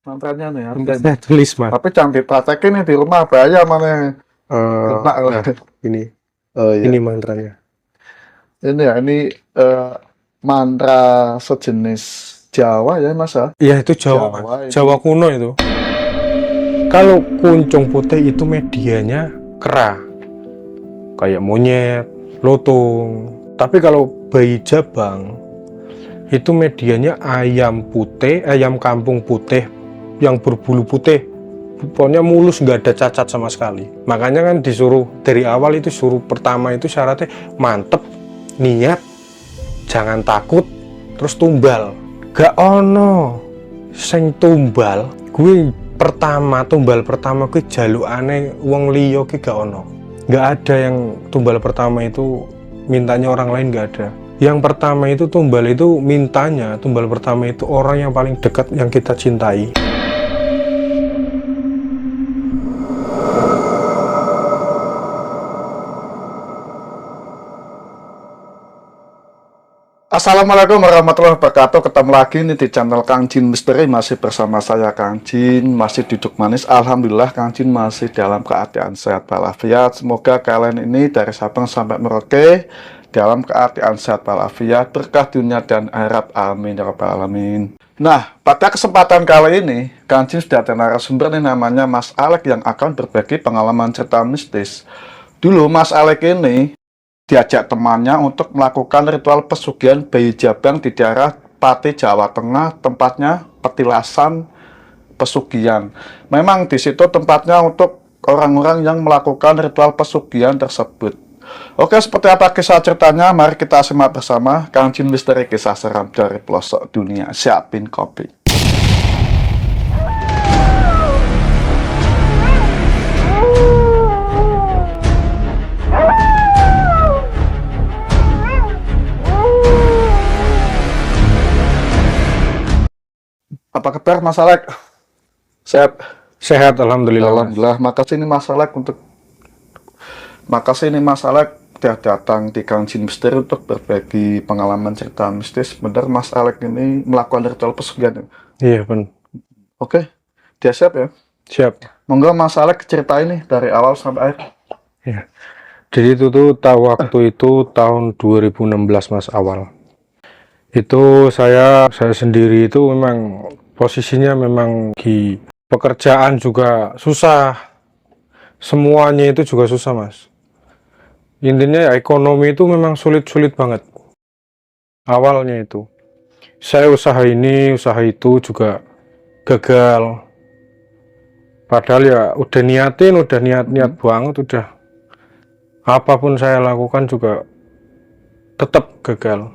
mantranya nih Tempat artinya. saya tulis mas. Tapi jangan dipraktekin nih di rumah, bahaya mana. Kena. Nah, ini Oh iya. ini mantranya. Ini ya, ini mantra sejenis Jawa ya Mas ya? Iya itu Jawa mas. Jawa ini. Jawa kuno itu. Kalau kuncung putih itu medianya kera, kayak monyet, lutung. Tapi kalau bayi jabang itu medianya ayam putih, ayam kampung putih yang berbulu putih. Pokoknya mulus, nggak ada cacat sama sekali. Makanya kan disuruh dari awal itu suruh pertama itu syaratnya mantep, niat, jangan takut, terus tumbal. Gak ono sing tumbal. Gue tumbal pertama gue jalukane wong liya ki gak ono. Gak ada yang tumbal pertama itu mintanya orang lain, gak ada. Yang pertama itu tumbal pertama itu orang yang paling dekat yang kita cintai. Assalamualaikum warahmatullahi wabarakatuh. Ketemu lagi nih di channel Kang Jin Misteri. Masih bersama saya Kang Jin. Masih duduk manis. Alhamdulillah Kang Jin masih dalam keadaan sehat walafiat. Semoga kalian ini dari Sabang sampai Merauke dalam keadaan sehat walafiat, berkah dunia dan akhirat. Amin ya rabbal alamin. Nah, pada kesempatan kali ini Kang Jin sudah ada narasumber nih, namanya Mas Alek, yang akan berbagi pengalaman cerita mistis. Dulu Mas Alek ini diajak temannya untuk melakukan ritual pesugihan bayi jabang di daerah Pati, Jawa Tengah, tempatnya petilasan pesugihan. Memang di situ tempatnya untuk orang-orang yang melakukan ritual pesugihan tersebut. Oke, seperti apa kisah ceritanya? Mari kita simak bersama Kang Jin Misteri, kisah seram dari pelosok dunia. Siapin kopi. Apa kabar Mas Alek? Sehat? Sehat, alhamdulillah. Alhamdulillah. Makasih nih Mas Alek udah datang di Kang Jin Misteri untuk berbagi pengalaman cerita mistis. Benar Mas Alek ini melakukan ritual pesugihan? Iya benar. Oke, dia siap ya? Siap. Monggo Mas Alek ceritain nih dari awal sampai akhir. Ya. Jadi itu tuh waktu itu tahun 2016 mas, awal. Itu saya sendiri itu memang posisinya memang di pekerjaan juga susah, semuanya itu juga susah mas. Intinya ya, ekonomi itu memang sulit banget awalnya. Itu saya usaha ini usaha itu juga gagal, padahal ya udah niat banget, udah apapun saya lakukan juga tetap gagal.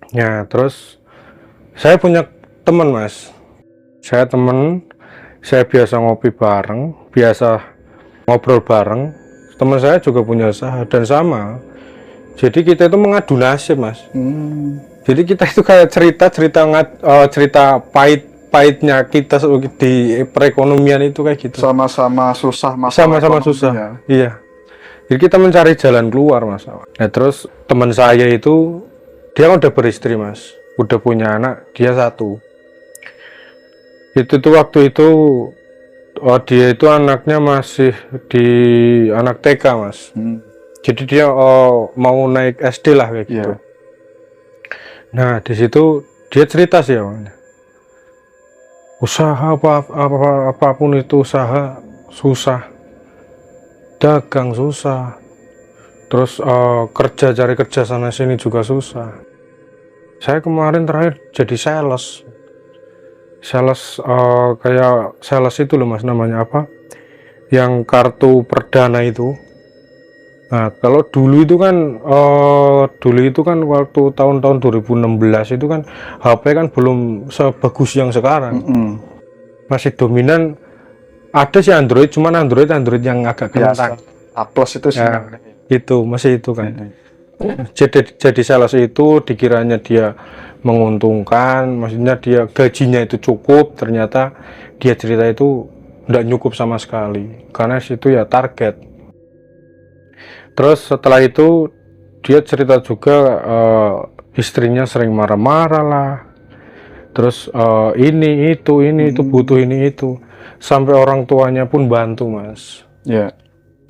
Ya terus saya punya teman mas, saya biasa ngopi bareng, biasa ngobrol bareng. Teman saya juga punya usaha dan sama, jadi kita itu mengadu nasib mas. Jadi kita itu kayak cerita pahitnya kita di perekonomian itu kayak gitu, Sama-sama susah, sama-sama susah ya. Iya, jadi kita mencari jalan keluar mas. Nah terus teman saya itu dia kan udah beristri mas, udah punya anak, dia satu. Itu tuh waktu itu dia itu anaknya masih di anak TK mas. Jadi dia mau naik SD lah kayak gitu. Nah di situ dia cerita sih awalnya, usaha apapun itu usaha susah, dagang susah, terus cari kerja sana sini juga susah. Saya kemarin terakhir jadi sales kayak sales itu loh mas, namanya apa, yang kartu perdana itu. Nah kalau dulu itu kan waktu tahun-tahun 2016 itu kan HP kan belum sebagus yang sekarang. Masih dominan ada sih Android, cuman Android yang agak kentang. Plus itu sih Ya, itu masih itu kan. Jadi sales itu dikiranya dia menguntungkan, maksudnya dia gajinya itu cukup, ternyata dia cerita itu tidak cukup sama sekali, karena situ ya target. Terus setelah itu dia cerita juga istrinya sering marah-marah lah, Terus ini itu butuh ini itu, sampai orang tuanya pun bantu mas, Ya.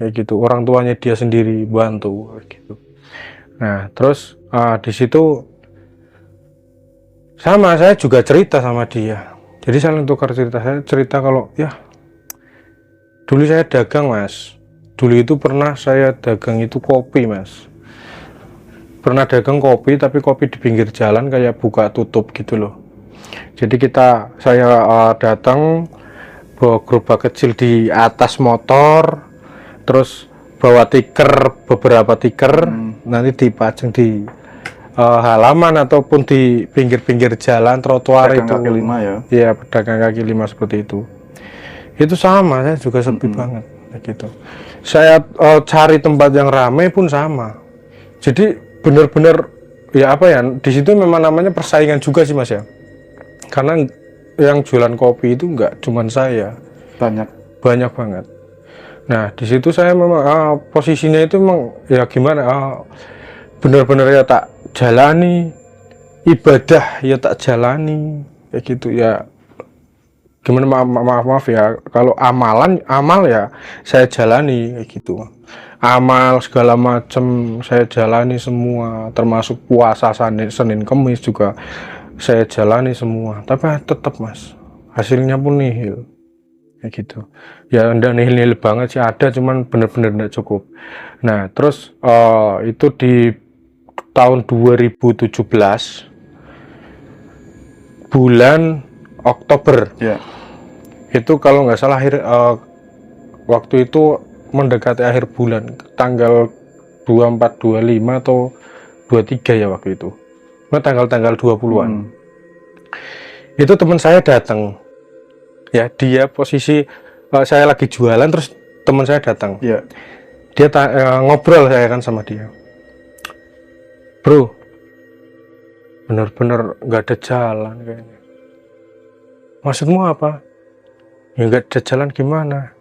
kayak gitu. Orang tuanya dia sendiri bantu kayak gitu. Nah terus di situ sama saya juga cerita sama dia, jadi saling tukar cerita. Saya cerita kalau ya dulu saya dagang mas, dulu itu pernah saya dagang itu kopi mas, pernah dagang kopi tapi kopi di pinggir jalan kayak buka tutup gitu loh. Jadi saya datang bawa gerobak kecil di atas motor, terus bawa beberapa tiker, nanti dipajang di halaman ataupun di pinggir-pinggir jalan trotoar Pedagang itu. kaki lima ya. Iya, pedagang kaki lima seperti itu. Itu sama, saya juga sepi banget kayak gitu. Saya cari tempat yang ramai pun sama. Jadi benar-benar ya apa ya, di situ memang namanya persaingan juga sih mas ya. Karena yang jualan kopi itu nggak cuman saya, banyak banget. Nah di situ saya memang posisinya itu memang ya gimana, benar-benar ya tak jalani, ibadah ya tak jalani kayak gitu ya. Gimana, maaf ya kalau amal ya saya jalani kayak gitu. Amal segala macam saya jalani semua, termasuk puasa Senin Kemis juga saya jalani semua, tapi tetap mas hasilnya pun nihil kayak gitu ya. Ndak nihil banget sih, ada cuman bener-bener ndak cukup. Nah terus itu di tahun 2017 bulan Oktober Ya. itu kalau nggak salah waktu itu mendekati akhir bulan, tanggal 24, 25 atau 23 ya waktu itu, tanggal 20-an. Itu teman saya datang ya, dia posisi saya lagi jualan, terus teman saya datang. Ya. Dia ngobrol saya kan sama dia, bro bener-bener nggak ada jalan kayaknya. Maksudmu apa? Ya nggak ada jalan gimana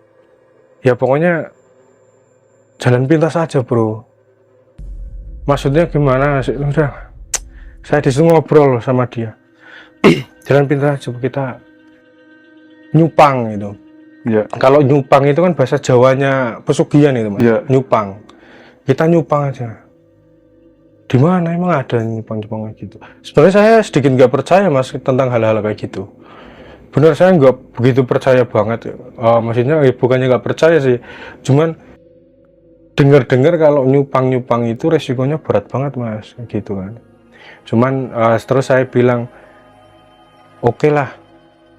ya, pokoknya jalan pintas aja bro. Maksudnya gimana sih? Udah, saya disuruh ngobrol sama dia. Jalan pintas aja, kita nyupang gitu. Ya. Kalau nyupang itu kan bahasa Jawanya pesugihan itu mas. Ya. Nyupang, kita nyupang aja. Di mana emang ada nyupang gitu? Sebenarnya saya sedikit nggak percaya mas tentang hal-hal kayak gitu. Bener, saya nggak begitu percaya banget. Maksudnya bukannya nggak percaya sih, cuman dengar-dengar kalau nyupang itu resikonya berat banget mas, gitu kan. Cuman terus saya bilang oke lah,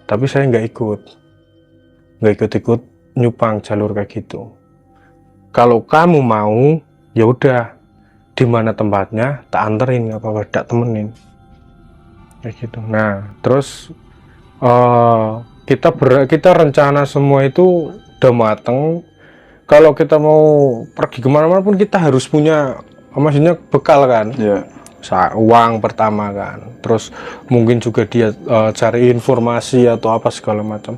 tapi saya nggak ikut nyupang jalur kayak gitu. Kalau kamu mau ya udah, di mana tempatnya tak anterin, nggak apa-apa, tak temenin kayak gitu. Nah terus kita rencana semua itu udah mateng. Kalau kita mau pergi kemana-mana pun kita harus punya, maksudnya bekal kan. Ya. Uang pertama kan, terus mungkin juga dia cari informasi atau apa segala macam.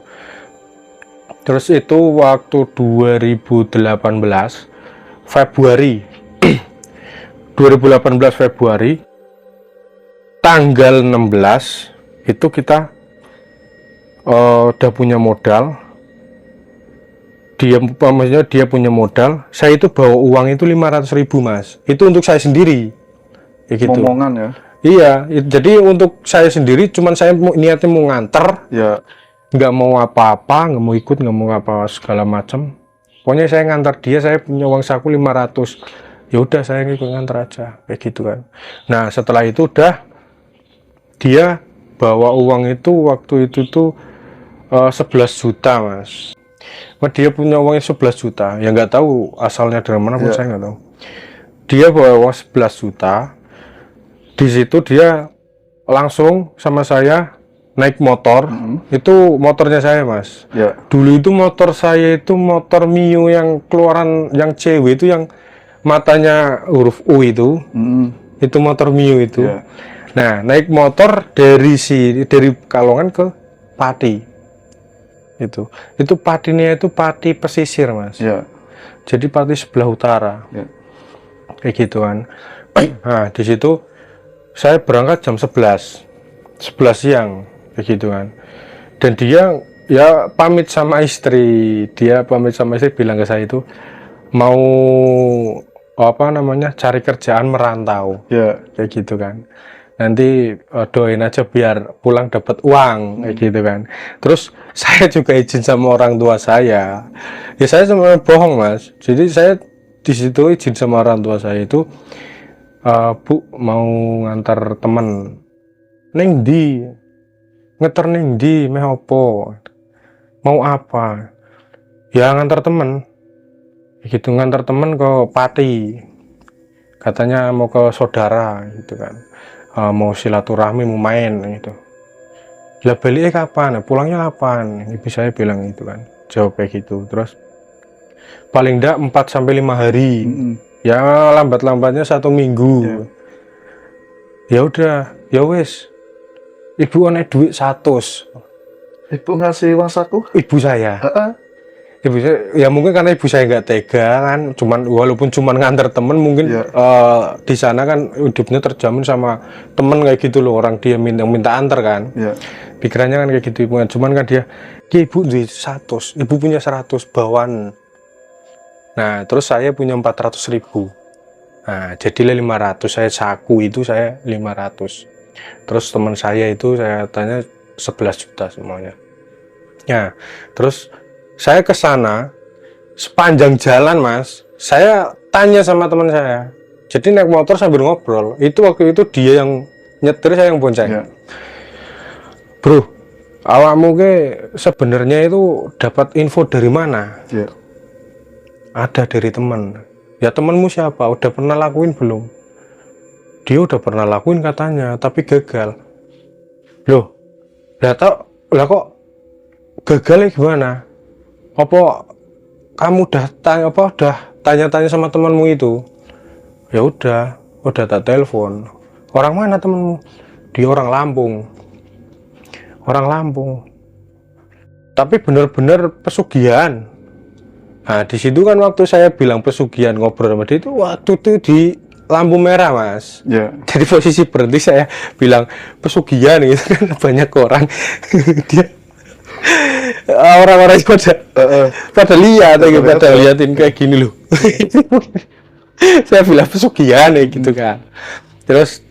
Terus itu waktu 2018 Februari 2018 Februari tanggal 16 itu kita udah punya modal. Maksudnya dia punya modal, saya itu bawa uang itu 500.000 mas, itu untuk saya sendiri ya gitu. Momongan ya. Iya, jadi untuk saya sendiri, cuman saya niatnya mau nganter Ya. nggak mau apa-apa, nggak mau ikut, nggak mau apa segala macam. Pokoknya saya ngantar dia, saya punya uang saku 500. Ya udah saya ngikut ngantar aja kayak gitu kan. Nah setelah itu udah dia bawa uang itu waktu itu tuh 11 juta mas. Dia punya uangnya 11 juta, ya nggak tahu asalnya dari mana pun saya nggak tahu. Dia bawa uang 11 juta. Di situ dia langsung sama saya naik motor. Itu motornya saya mas. Ya. Dulu itu motor saya itu motor Mio yang keluaran yang cewek itu, yang matanya huruf U itu. Itu motor Mio itu. Ya. Nah naik motor dari Kalongan ke Pati. Itu Patinya itu Pati pesisir mas. Ya. Jadi Pati sebelah utara. Ya. Kayak gitu kan. Nah di situ saya berangkat jam 11 siang. kayak gitu kan. Dan dia ya pamit sama istri, bilang ke saya itu mau apa namanya cari kerjaan merantau, Ya. kayak gitu kan. Nanti doain aja biar pulang dapat uang, kayak gitu kan. Terus saya juga izin sama orang tua saya, ya saya sebenarnya bohong mas. Jadi saya di situ izin sama orang tua saya itu, Bu mau ngantar temen neng di ngeter neng di meh opo, mau apa, ya ngantar temen gitu, ngantar temen ke Pati, katanya mau ke saudara gitu kan. Mau silaturahmi, mau main gitu. Lah baliknya kapan? Pulangnya kapan? Ibu saya bilang gitu kan, jawab kayak gitu. Terus paling enggak 4 sampai 5 hari, ya lambat-lambatnya 1 minggu. Ya udah, ya wes, ibu ana duit 100. Ibu ngasih uang saku? Ibu saya, Heeh. ibu saya, ya mungkin karena ibu saya nggak tega kan, walaupun cuman nganter temen, mungkin di sana kan hidupnya terjamin sama temen kayak gitu loh, orang dia minta antar kan, pikirannya kan kayak gitu. Cuman kan dia ibu duit 100, ibu punya 100 bawaan. Nah terus saya punya 400.000, nah jadilah 500, saya saku itu saya 500. Terus teman saya itu saya tanya 11 juta semuanya. Ya terus saya ke sana, sepanjang jalan mas, saya tanya sama teman saya. Jadi naik motor sambil ngobrol. Itu waktu itu dia yang nyetir, saya yang bonceng. Bro, awakmu ke sebenarnya itu dapat info dari mana? Ada dari teman. Ya temanmu siapa? Udah pernah lakuin belum? Dia udah pernah lakuin katanya, tapi gagal. Loh, lah kok gagalnya gimana? Apa kamu udah tanya-tanya sama temanmu itu? Ya udah tak telepon. Orang mana temanmu? Dia orang Lampung. Tapi bener-bener pesugihan. Nah di situ kan waktu saya bilang pesugihan, ngobrol sama dia itu waktu itu di lampu merah mas. Jadi posisi berhenti saya bilang pesugihan gitu kan, banyak orang. Dia orang-orang pada lihat, pada liatin kayak gini loh. Saya bilang pesugihan ya gitu kan. Terus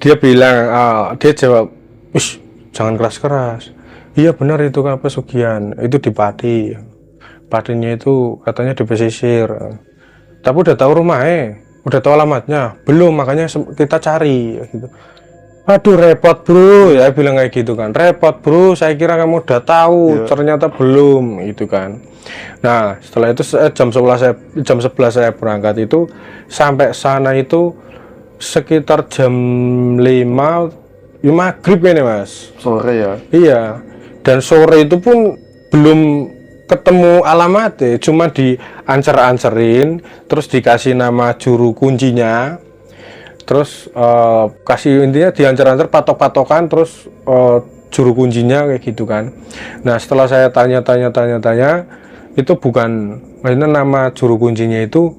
dia bilang, dia jawab, "Ush, jangan keras-keras." Iya benar itu kan pesugihan, itu di Pati. Patinya itu katanya di pesisir. Tapi udah tahu rumahnya, udah tahu alamatnya, belum, makanya kita cari gitu. Aduh repot bro, ya bilang kayak gitu kan, repot bro, saya kira kamu udah tahu, ternyata belum gitu kan. Nah setelah itu jam 11 saya berangkat itu, sampai sana itu sekitar jam 5 ya maghrib ini mas. Sore ya? Iya, dan sore itu pun belum ketemu alamatnya, cuma diancer-ancerin, terus dikasih nama juru kuncinya. Terus kasih intinya diancar-ancar patok-patokan, terus juru kuncinya kayak gitu kan. Nah setelah saya tanya itu bukan, maksudnya nama juru kuncinya itu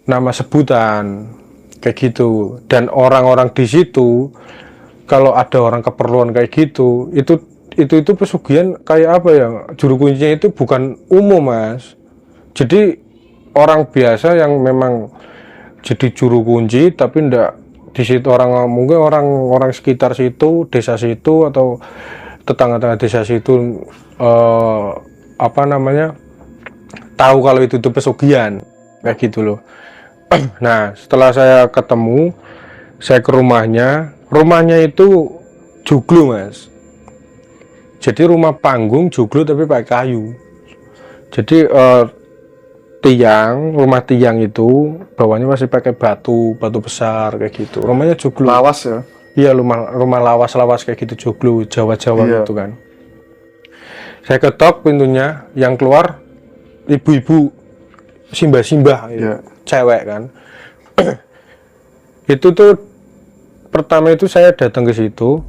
nama sebutan kayak gitu. Dan orang-orang di situ kalau ada orang keperluan kayak gitu, itu pesugihan kayak apa ya, juru kuncinya itu bukan umum mas. Jadi orang biasa yang memang jadi juru kunci, tapi ndak di situ mungkin orang sekitar situ, desa situ atau tetangga-tetangga desa situ tahu kalau itu pesugihan kayak gitu loh. Nah setelah saya ketemu, saya ke rumahnya itu joglo mas. Jadi rumah panggung joglo tapi pakai kayu. Jadi rumah tiang itu bawahnya masih pakai batu besar kayak gitu. Rumahnya joglo. Lawas ya? Iya, rumah lawas kayak gitu, joglo Jawa gitu kan. Saya ketok pintunya, yang keluar ibu-ibu simbah gitu. Cewek kan. Itu tuh pertama itu saya datang ke situ,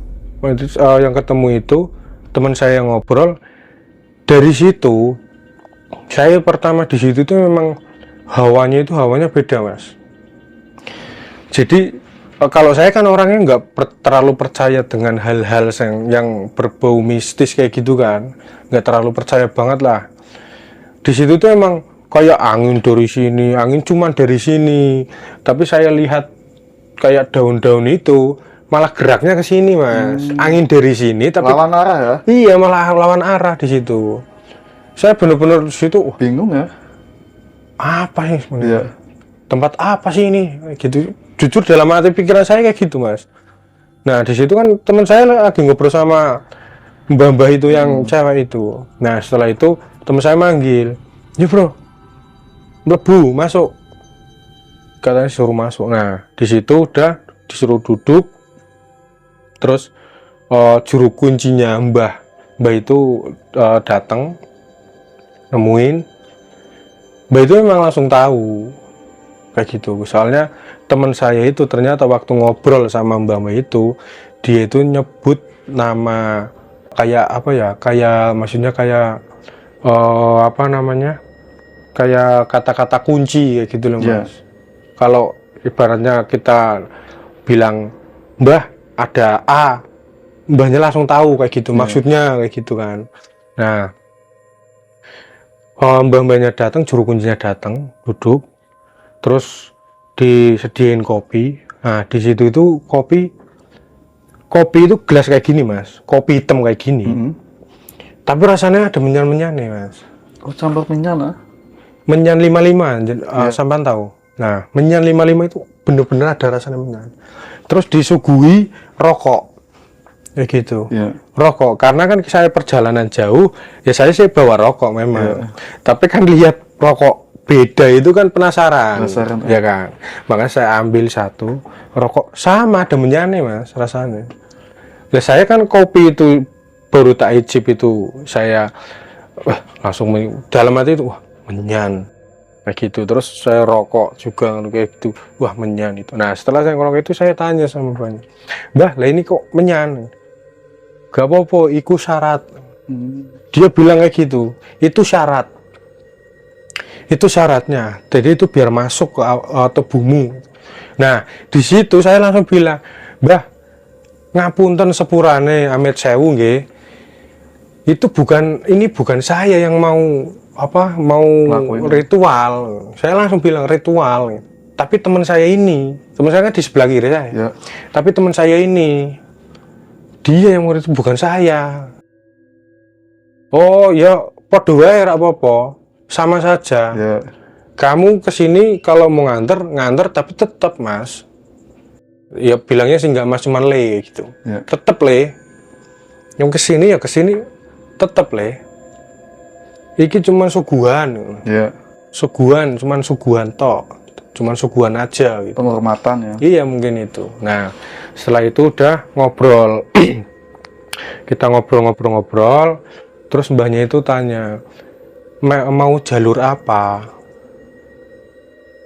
yang ketemu itu teman saya yang ngobrol. Dari situ saya pertama di situ tuh memang hawanya beda mas. Jadi Kalau saya kan orangnya nggak terlalu percaya dengan hal-hal yang berbau mistis kayak gitu kan, nggak terlalu percaya banget lah. Di situ tuh emang kayak angin dari sini, angin cuman dari sini, tapi saya lihat kayak daun-daun itu malah geraknya ke sini mas. Angin dari sini tapi Lawan arah ya? iya malah lawan arah di situ. Saya bener-bener di situ, wah, Bingung ya? apa ini sebenarnya? Iya. Tempat apa sih ini? Gitu. Jujur dalam hati pikiran saya kayak gitu mas. Nah di situ kan teman saya lagi ngobrol sama mbah-mbah itu yang cewek itu. Nah setelah itu teman saya manggil, ya bro, mlebu masuk. Katanya suruh masuk. Nah di situ udah disuruh duduk. Terus juru kuncinya mbah itu datang nemuin. Mbah itu memang langsung tahu kayak gitu. Soalnya teman saya itu ternyata waktu ngobrol sama mbah itu, dia itu nyebut nama kayak apa ya? Kayak maksudnya kayak apa namanya? Kayak kata-kata kunci kayak gitu loh mas. Iya. Kalau ibaratnya kita bilang mbah ada A, mbahnya langsung tahu kayak gitu, maksudnya kayak gitu kan. Nah mbah-mbahnya datang, juru kuncinya datang, duduk, terus disediain kopi. Nah di situ itu kopi itu gelas kayak gini mas, kopi hitam kayak gini, tapi rasanya ada menyan-menyan nih mas. Oh, campur minyak lah. Menyan 55, sampean tahu. Nah menyan 55 itu bener-bener ada rasanya menyan. Terus disuguhi rokok kayak gitu. Iya. Rokok karena kan saya perjalanan jauh ya saya sih bawa rokok memang. Tapi kan lihat rokok beda itu kan penasaran ya kan. Makanya saya ambil satu rokok sama ada menyanyi mas rasanya. Nah saya kan kopi itu baru tak icip itu saya langsung dalam hati itu wah menyan kayak gitu. Terus saya rokok juga kayak gitu, wah menyan itu. Nah setelah saya ngerokok itu saya tanya sama mbahnya, mbah lah ini kok menyan? Gak apa-apa, itu syarat. Dia bilang kayak gitu, itu syarat, itu syaratnya. Jadi itu biar masuk ke tubuhmu. Nah di situ saya langsung bilang, mbah ngapunten sepurane amit sewu nggih. Itu bukan, ini bukan saya yang mau apa mau ritual. Saya langsung bilang ritual. Tapi teman saya ini, teman saya kan di sebelah kiri saya. Ya. Tapi teman saya ini, dia yang mau itu bukan saya. Oh ya, podo wae ra apa-apa, sama saja. Ya. Kamu kesini kalau mau nganter tapi tetap mas. Ya bilangnya sih nggak mas cuman le gitu. Ya. Tetap le. Yang kesini ya kesini tetap le. Iki cuman suguhan. Ya. Suguhan, cuman suguhan tok. Cuman suguhan aja gitu. Penghormatan ya. Iya mungkin itu. Nah setelah itu udah ngobrol. Kita ngobrol. Terus mbahnya itu tanya, mau jalur apa?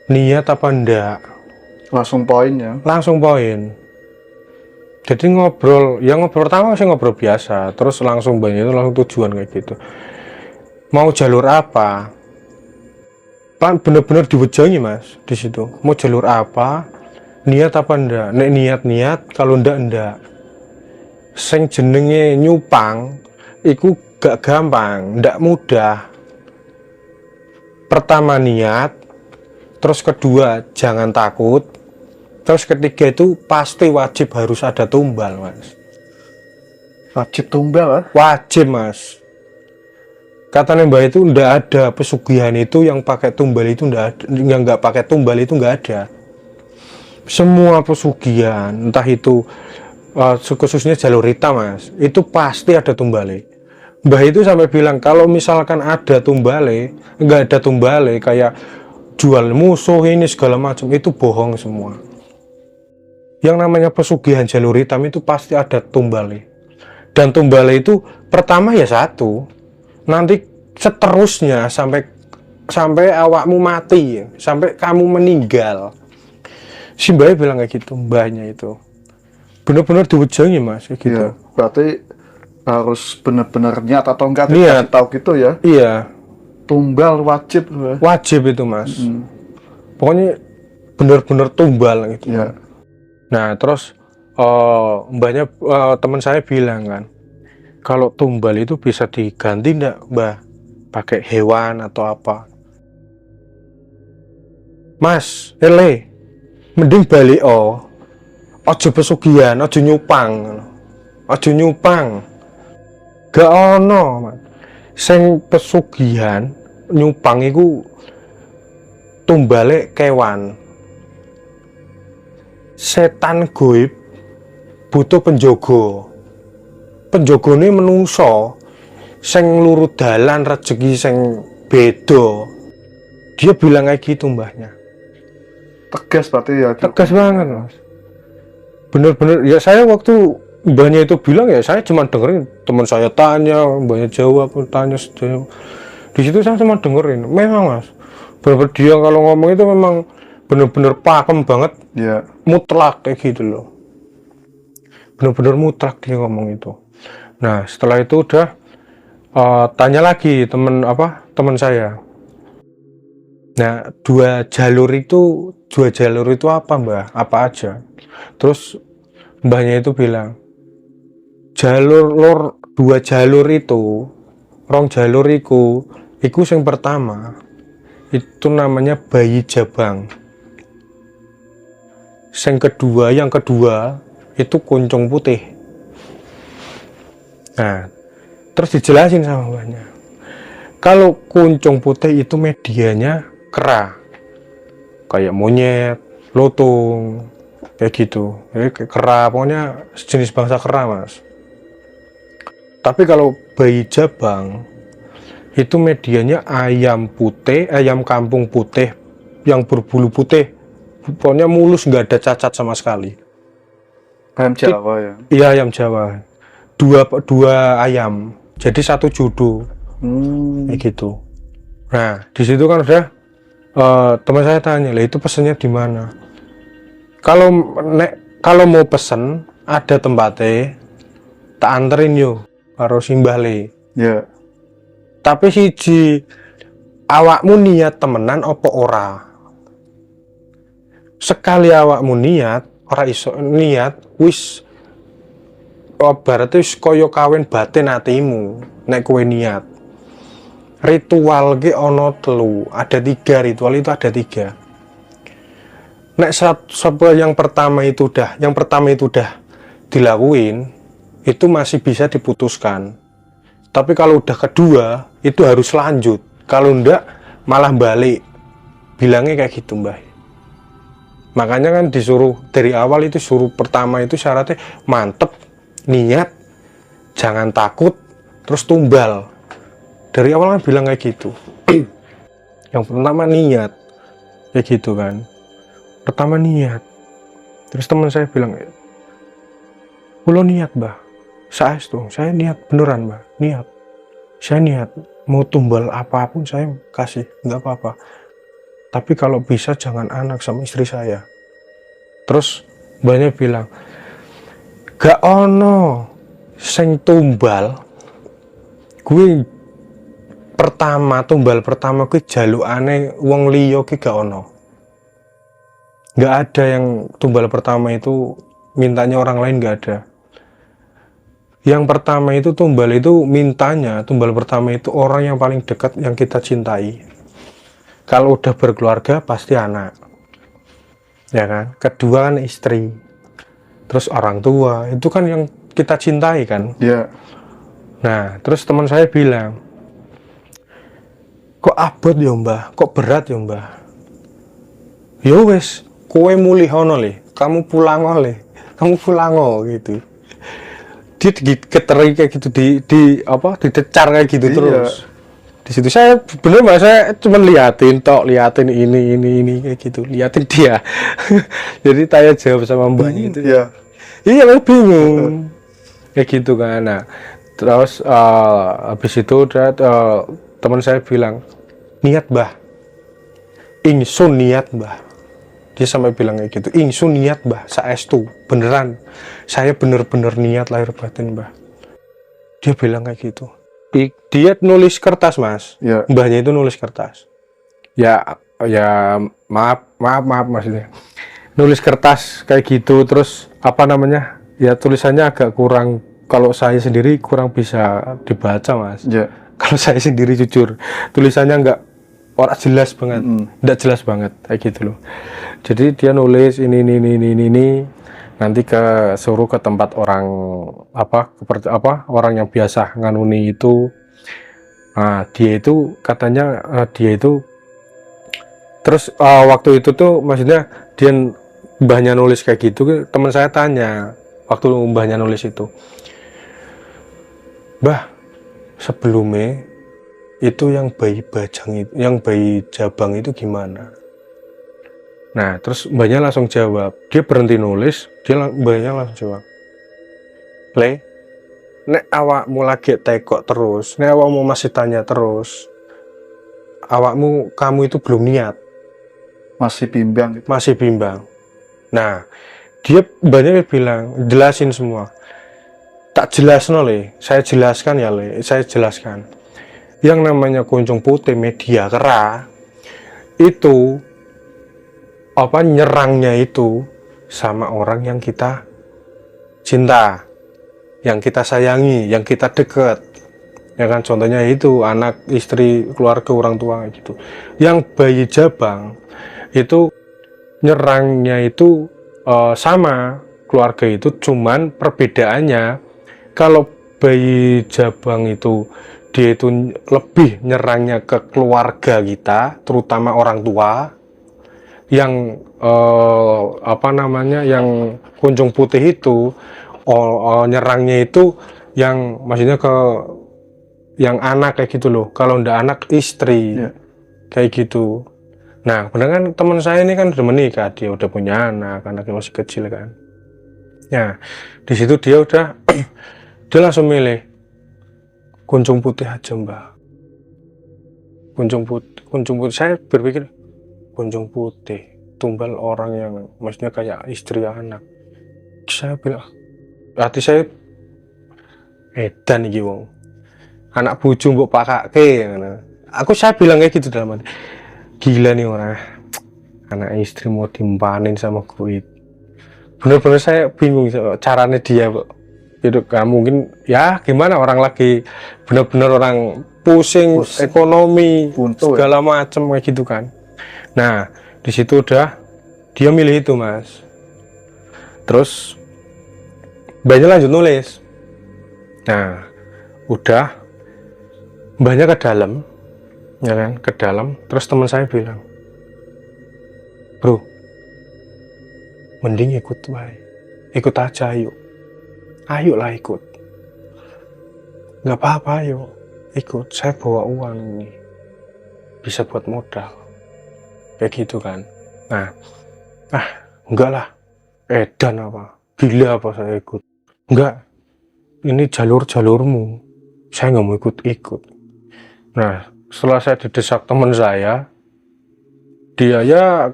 Niat apa enggak? Langsung poin ya. Langsung poin. Jadi ngobrol pertama sih ngobrol biasa. Terus langsung mbahnya itu langsung tujuan kayak gitu. Mau jalur apa? Kan bener-bener diwejangi mas di situ. Mau jalur apa? Niat apa enggak? Nek niat, kalau enggak. Sing jenenge nyupang, iku gak gampang, ndak mudah. Pertama niat, terus kedua jangan takut, terus ketiga itu pasti wajib harus ada tumbal mas. Wajib tumbal lah. Wajib mas. Katanya mbak itu ndak ada pesugihan itu yang pakai tumbal itu ndak ada, yang nggak pakai tumbal itu nggak ada. Semua pesugihan, entah itu khususnya jalur hitam mas, itu pasti ada tumbale. Mbah itu sampai bilang kalau misalkan ada tumbale, nggak ada tumbale kayak jual musuh ini segala macam itu bohong semua. Yang namanya pesugihan jalur hitam itu pasti ada tumbale. Dan tumbale itu pertama ya satu, nanti seterusnya sampai awakmu mati, sampai kamu meninggal. Si mbahnya bilang kayak gitu, mbahnya itu benar-benar diwejangi mas kayak gitu. Ya, berarti harus benar-benar niat atau enggak Niat. tahu gitu ya. Iya, Tumbal wajib ya. wajib itu mas. Pokoknya benar-benar tumbal gitu. Ya. Nah, terus mbahnya teman saya bilang kan, kalau tumbal itu bisa diganti ndak, Mbah? Pakai hewan atau apa? Mas, mending balik ojo pesugihan, ojo nyupang. Ojo nyupang. Gak ono, Mas. Sing pesugihan nyupang iku tumbale kewan. Setan goib butuh penjogo. Penjogone menungso sing lurut dalan rezeki sing beda. Dia bilang kayak gitu mbahnya. Tegas berarti ya. Tegas banget, Mas. Bener-bener ya, saya waktu mbahnya itu bilang ya saya cuma dengerin, teman saya tanya, mbahnya jawab, tanya sejauh. Di situ saya cuma dengerin. Memang, Mas. Bener-bener dia kalau ngomong itu memang bener-bener pakem banget. Ya. Mutlak kayak gitu loh. Bener-bener mutlak dia ngomong itu. Nah, setelah itu udah tanya lagi teman saya. Nah, dua jalur itu apa, Mbah? Apa aja? Terus mbahnya itu bilang, dua jalur itu, rong jalur iku yang pertama itu namanya bayi jabang. Yang kedua itu kuncung putih. Nah, terus dijelasin sama mbahnya. Kalau kuncung putih itu medianya kera, kayak monyet, lutung, kayak gitu. Jadi kera, pokoknya sejenis bangsa kera, Mas. Tapi kalau bayi jabang itu medianya ayam putih, ayam kampung putih yang berbulu putih, pokoknya mulus, nggak ada cacat sama sekali. Ayam Jawa ya. Iya, ayam Jawa. Dua ayam, jadi satu jodoh, kayak gitu. Nah, di situ kan udah teman saya tanya, lah itu pesennya di mana? Kalau mau pesen ada tempatnya, tak anterin yo karo simbale. Ya. Tapi siji, awakmu niat temenan opo ora? Sekali awakmu niat, ora iso niat, wis berarti wis kaya kawin batin atimu nek kowe niat. Ritual ki ono telu, ada 3 ritual itu ada 3. Nek yang pertama itu udah dilakuin, itu masih bisa diputuskan. Tapi kalau udah kedua, itu harus lanjut. Kalau ndak, malah balik. Bilangnya kayak gitu, Mbah. Makanya kan disuruh dari awal itu, suruh pertama itu syaratnya mantep, niat, jangan takut, terus tumbal. Dari awal kan bilang kayak gitu. Yang pertama niat, kayak gitu kan. Pertama niat. Terus teman saya bilang, "Kulo niat, Mbah. Saya niat beneran, Mbah. Niat. Saya niat mau tumbal apapun saya kasih, nggak apa-apa. Tapi kalau bisa jangan anak sama istri saya." Terus mbahnya bilang, "Gak ono sing tumbal. Gue tumbal pertama gue jalukane wong liya ki gak ono. Gak ada yang tumbal pertama itu mintanya orang lain, gak ada. Yang pertama itu tumbal pertama itu orang yang paling dekat yang kita cintai. Kalau udah berkeluarga pasti anak, ya kan. Kedua kan istri, terus orang tua, itu kan yang kita cintai kan. Ya. Nah, terus teman saya bilang, kok abot ya, Mbah? Kok berat ya, Mbah? Ya wes, kowe mulih ono le, kamu pulang gitu. Dia diketerai kayak gitu, dicecar kayak gitu. Iya. Terus di situ saya bener, Mbak, saya cuma liatin ini kayak gitu, liatin dia. Jadi tanya jawab sama mbaknya itu. Iya, aku bingung. Kayak gitu kan. Nah, terus habis itu teman saya bilang, "Niat, Mbah. Ingsun niat, Mbah." Dia sampai bilang kayak gitu, "Ingsun niat, Mbah, saestu, beneran. Saya bener-bener niat lahir batin, Mbah." Dia bilang kayak gitu. Dia nulis kertas, Mas. Ya. Mbahnya itu nulis kertas. Ya maaf maksudnya. nulis kertas kayak gitu, terus apa namanya, ya tulisannya agak kurang, kalau saya sendiri kurang bisa dibaca mas. Ya. Kalau saya sendiri jujur tulisannya nggak orang jelas banget, nggak jelas banget kayak gitu loh. Jadi dia nulis ini, nanti suruh ke tempat orang orang yang biasa nganuni itu. Nah, dia itu katanya dia itu terus waktu itu tuh maksudnya dia mbahnya nulis kayak gitu, teman saya tanya waktu mbahnya nulis itu, "Mbah, sebelumnya itu yang bayi bajang itu, yang bayi jabang itu gimana?" Nah, terus mbahnya langsung jawab, dia berhenti nulis, mbahnya langsung jawab, "Le, nek awakmu lagi tekok terus, nek awakmu masih tanya terus, kamu itu belum niat, Masih bimbang gitu. masih bimbang." Nah, mbahnya bilang, jelasin semua. Tak jelasno le, saya jelaskan ya le, saya jelaskan. Yang namanya kunjung putih media kera itu nyerangnya itu sama orang yang kita cinta, yang kita sayangi, yang kita deket, ya kan, contohnya itu anak, istri, keluarga, orang tua gitu. Yang bayi jabang itu nyerangnya itu sama keluarga itu, cuman perbedaannya kalau bayi jabang itu dia itu lebih nyerangnya ke keluarga kita, terutama orang tua. Yang yang kunjung putih itu nyerangnya itu yang maksudnya ke yang anak kayak gitu loh. Kalau ndak anak, istri, kayak gitu. Nah, benar kan, teman saya ini kan udah menikah, dia udah punya anak, anaknya masih kecil kan. Ya, di situ dia udah dia langsung milih kunjung putih aja mbak. Kunjung putih, saya berpikir kunjung putih, tumbal orang yang maksudnya kayak istri anak. Saya bilang, hati saya edan iki wong. Anak bojo mbok pakake ngono. Saya bilang kayak gitu dalam hati. Gila nih orang. Anak istri mau dimpanin sama gue. Bener-bener saya bingung caranya dia itu kan, mungkin ya gimana, orang lagi bener-bener orang pusing ekonomi, buntu, segala macem kayak gitu kan. Nah, di situ udah dia milih itu mas. Terus mbahnya lanjut nulis. Nah, udah mbahnya ke dalam, ya kan, ke dalam. Terus teman saya bilang, "Bro, mending ikut aja, ayolah ikut, nggak apa-apa, ayo ikut, saya bawa uang ini, bisa buat modal," kayak gitu kan. Nah, enggak lah, edan apa, gila apa saya ikut, enggak, ini jalurmu, saya nggak mau ikut. Nah, setelah saya didesak teman saya, dia ya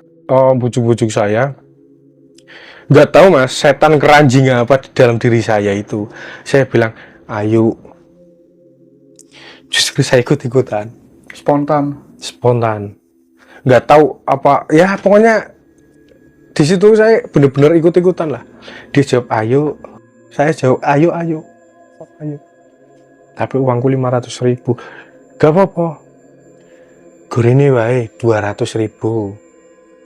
bujuk-bujuk saya. Nggak tahu mas, setan keranjing apa di dalam diri saya itu. Saya bilang, ayo. Justru saya ikut-ikutan. Spontan. Nggak tahu apa, ya pokoknya di situ saya benar-benar ikut-ikutan lah. Dia jawab ayo, saya jawab ayo. Tapi uangku 500.000. Gak apa-apa. Gorene wae 200.000.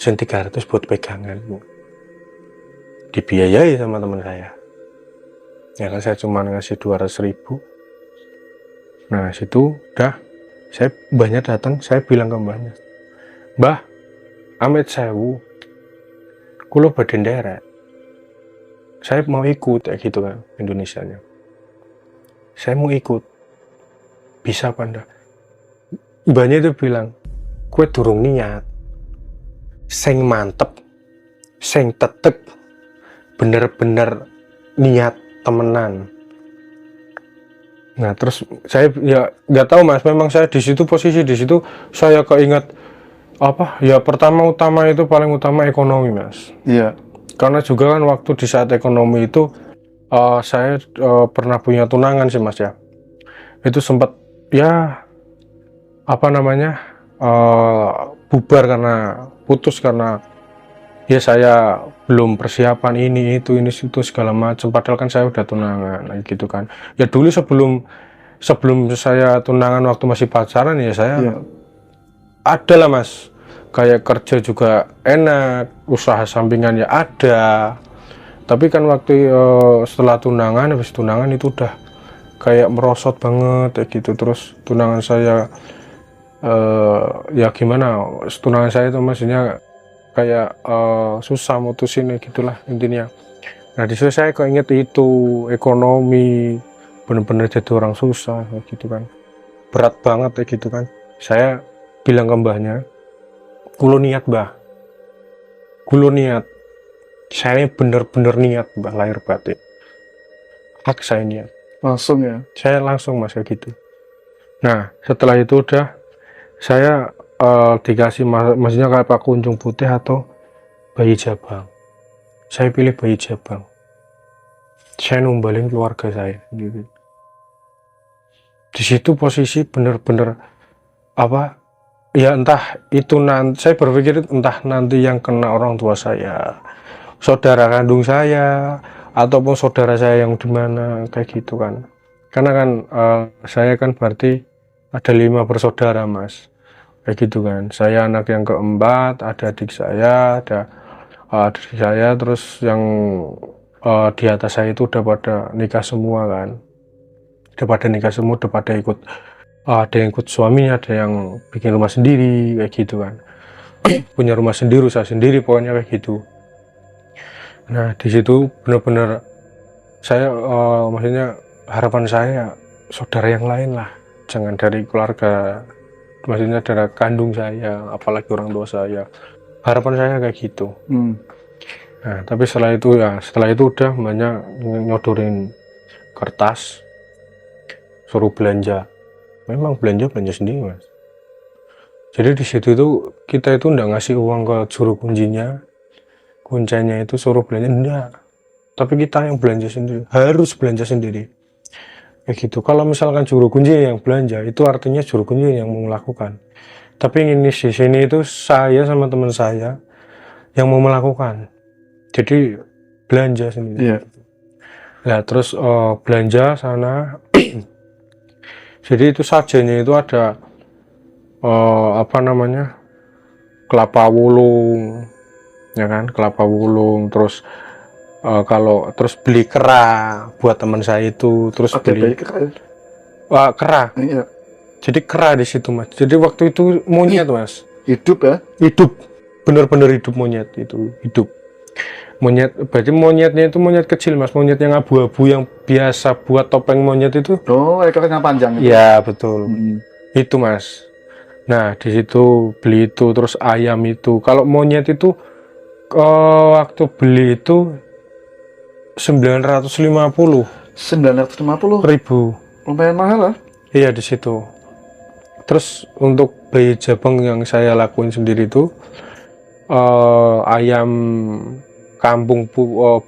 Sen 300 buat peganganmu. Dibiayai sama teman saya. Ya kan, saya cuma ngasih 200.000. Nah, situ udah, mbahnya datang, saya bilang ke mbahnya, "Mbah, amit sewu, kulo badhe nderek. Saya mau ikut," kayak gitu kan Indonesianya. "Saya mau ikut. Bisa apa ndak?" Mbahnya itu bilang, "Kue durung niat. Sing mantep, sing tetep, bener-bener niat temenan." Nah, terus saya ya nggak tahu mas, memang saya di situ, posisi di situ saya keinget apa ya, utama itu paling utama ekonomi mas. Iya. Karena juga kan waktu di saat ekonomi itu saya pernah punya tunangan sih mas ya. Itu sempat ya bubar karena putus karena ya saya belum persiapan ini itu segala macam, padahal kan saya udah tunangan gitu kan. Ya dulu sebelum saya tunangan waktu masih pacaran ya saya Iya. ada lah mas, kayak kerja juga enak, usaha sampingan ya ada. Tapi kan waktu setelah tunangan, habis tunangan itu udah kayak merosot banget kayak gitu. Terus tunangan saya ya gimana, tunangan saya itu maksudnya kayak susah mutusin gitulah intinya. Nah di situ saya keinget itu ekonomi, bener-bener jadi orang susah kayak gitu kan, berat banget kayak gitu kan. Saya bilang ke mbahnya, kulo niat mbah, kulo niat, saya bener-bener niat mbah, lahir batin hak saya niat, Langsung ya. saya langsung mas kayak gitu. Nah setelah itu udah saya dikasih maksudnya kayak pak kunjung putih atau bayi jabang. Saya pilih bayi jabang, saya numbalin keluarga saya gitu. Di situ posisi bener-bener apa ya, entah itu nanti saya berpikir entah nanti yang kena orang tua saya, saudara kandung saya, ataupun saudara saya yang dimana kayak gitu kan. Karena kan saya kan berarti ada 5 bersaudara mas kayak gitu kan. Saya anak yang keempat, ada adik saya, ada adik saya, terus yang di atas saya itu udah pada nikah semua kan, udah pada nikah semua, udah pada ikut, ada yang ikut suaminya, ada yang bikin rumah sendiri kayak gitu kan. Punya rumah sendiri, usaha sendiri, pokoknya kayak gitu. Nah di situ bener-bener saya maksudnya harapan saya saudara yang lain lah, jangan dari keluarga, maksudnya dari kandung saya, apalagi orang tua saya. Harapan saya kayak gitu. Nah tapi setelah itu udah banyak nyodorin kertas, suruh belanja. Memang belanja sendiri mas. Jadi di situ itu kita itu nggak ngasih uang ke juru kuncinya itu suruh belanja, enggak. Tapi kita yang belanja sendiri, harus belanja sendiri kayak gitu. Kalau misalkan juru kunci yang belanja, itu artinya juru kunci yang mau melakukan. Tapi ini di sini itu saya sama teman saya yang mau melakukan, jadi belanja sendiri. Iya. Nah terus belanja sana jadi itu sajennya itu ada apa namanya, kelapa wulung ya kan, kelapa wulung, terus kalau terus beli kera buat teman saya itu, terus beli kera. Iya. Jadi kera di situ mas. Jadi waktu itu monyet mas, Hidup ya. hidup, bener-bener hidup monyet itu, hidup monyet. Berarti monyetnya itu monyet kecil mas, monyet yang abu-abu yang biasa buat topeng monyet itu. Oh, ekornya panjang itu. Ya betul. Itu mas. Nah di situ beli itu, terus ayam itu. Kalau monyet itu waktu beli itu 950 ribu. Lumayan mahal lah. Iya di situ. Terus untuk bayi jabang yang saya lakuin sendiri itu ayam kampung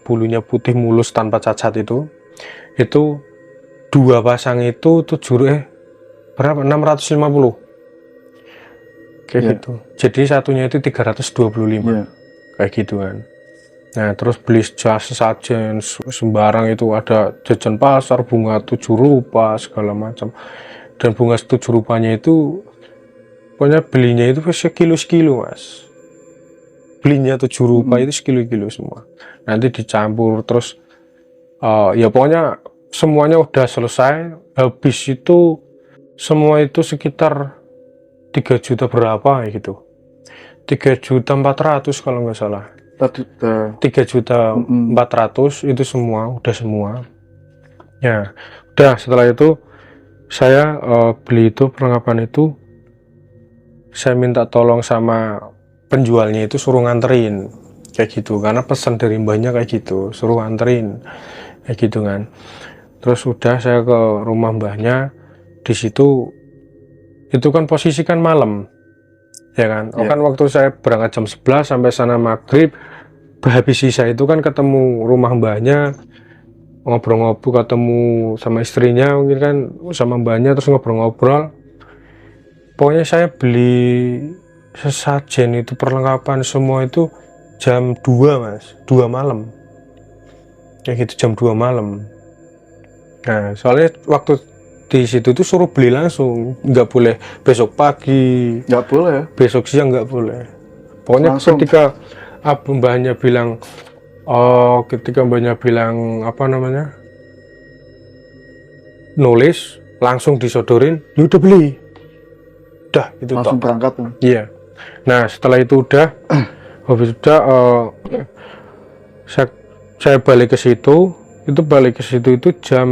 bulunya putih mulus tanpa cacat itu 2 pasang itu berapa, 650 kayak gitu. Jadi satunya itu 325 kayak gitu kan. Nah terus beli sajen sembarang itu, ada jajan pasar, bunga 7 rupa segala macam. Dan bunga 7 rupanya itu pokoknya belinya itu sekilo mas, belinya 7 rupa itu sekilo semua, nanti dicampur. Terus ya pokoknya semuanya udah selesai, habis itu semua itu sekitar 3 juta berapa gitu, 3.400.000 kalau nggak salah, 3.400.000 itu udah semua ya. Udah setelah itu saya beli itu perlengkapan itu, saya minta tolong sama penjualnya itu suruh nganterin kayak gitu, karena pesan dari mbahnya kayak gitu, suruh nganterin kayak gitu kan. Terus udah saya ke rumah mbahnya, di situ itu kan posisi kan malam ya kan. Kan waktu saya berangkat jam 11 sampai sana maghrib, habis sisa itu kan ketemu rumah mbahnya, ngobrol-ngobrol, ketemu sama istrinya mungkin kan, sama mbahnya, terus ngobrol-ngobrol. Pokoknya saya beli sesajen itu, perlengkapan semua itu jam 2 mas, 2 malam kayak gitu, jam 2 malam. Nah soalnya waktu di situ tuh suruh beli langsung, nggak boleh besok pagi, Nggak boleh ya? besok siang, nggak boleh. Pokoknya Langsung. ketika mbahnya bilang, oh ketika mbahnya bilang apa namanya, nulis langsung disodorin, ya udah beli, udah itu Langsung toh. berangkat ya? Iya. Nah setelah itu udah, habis udah saya balik ke situ. Itu balik ke situ itu jam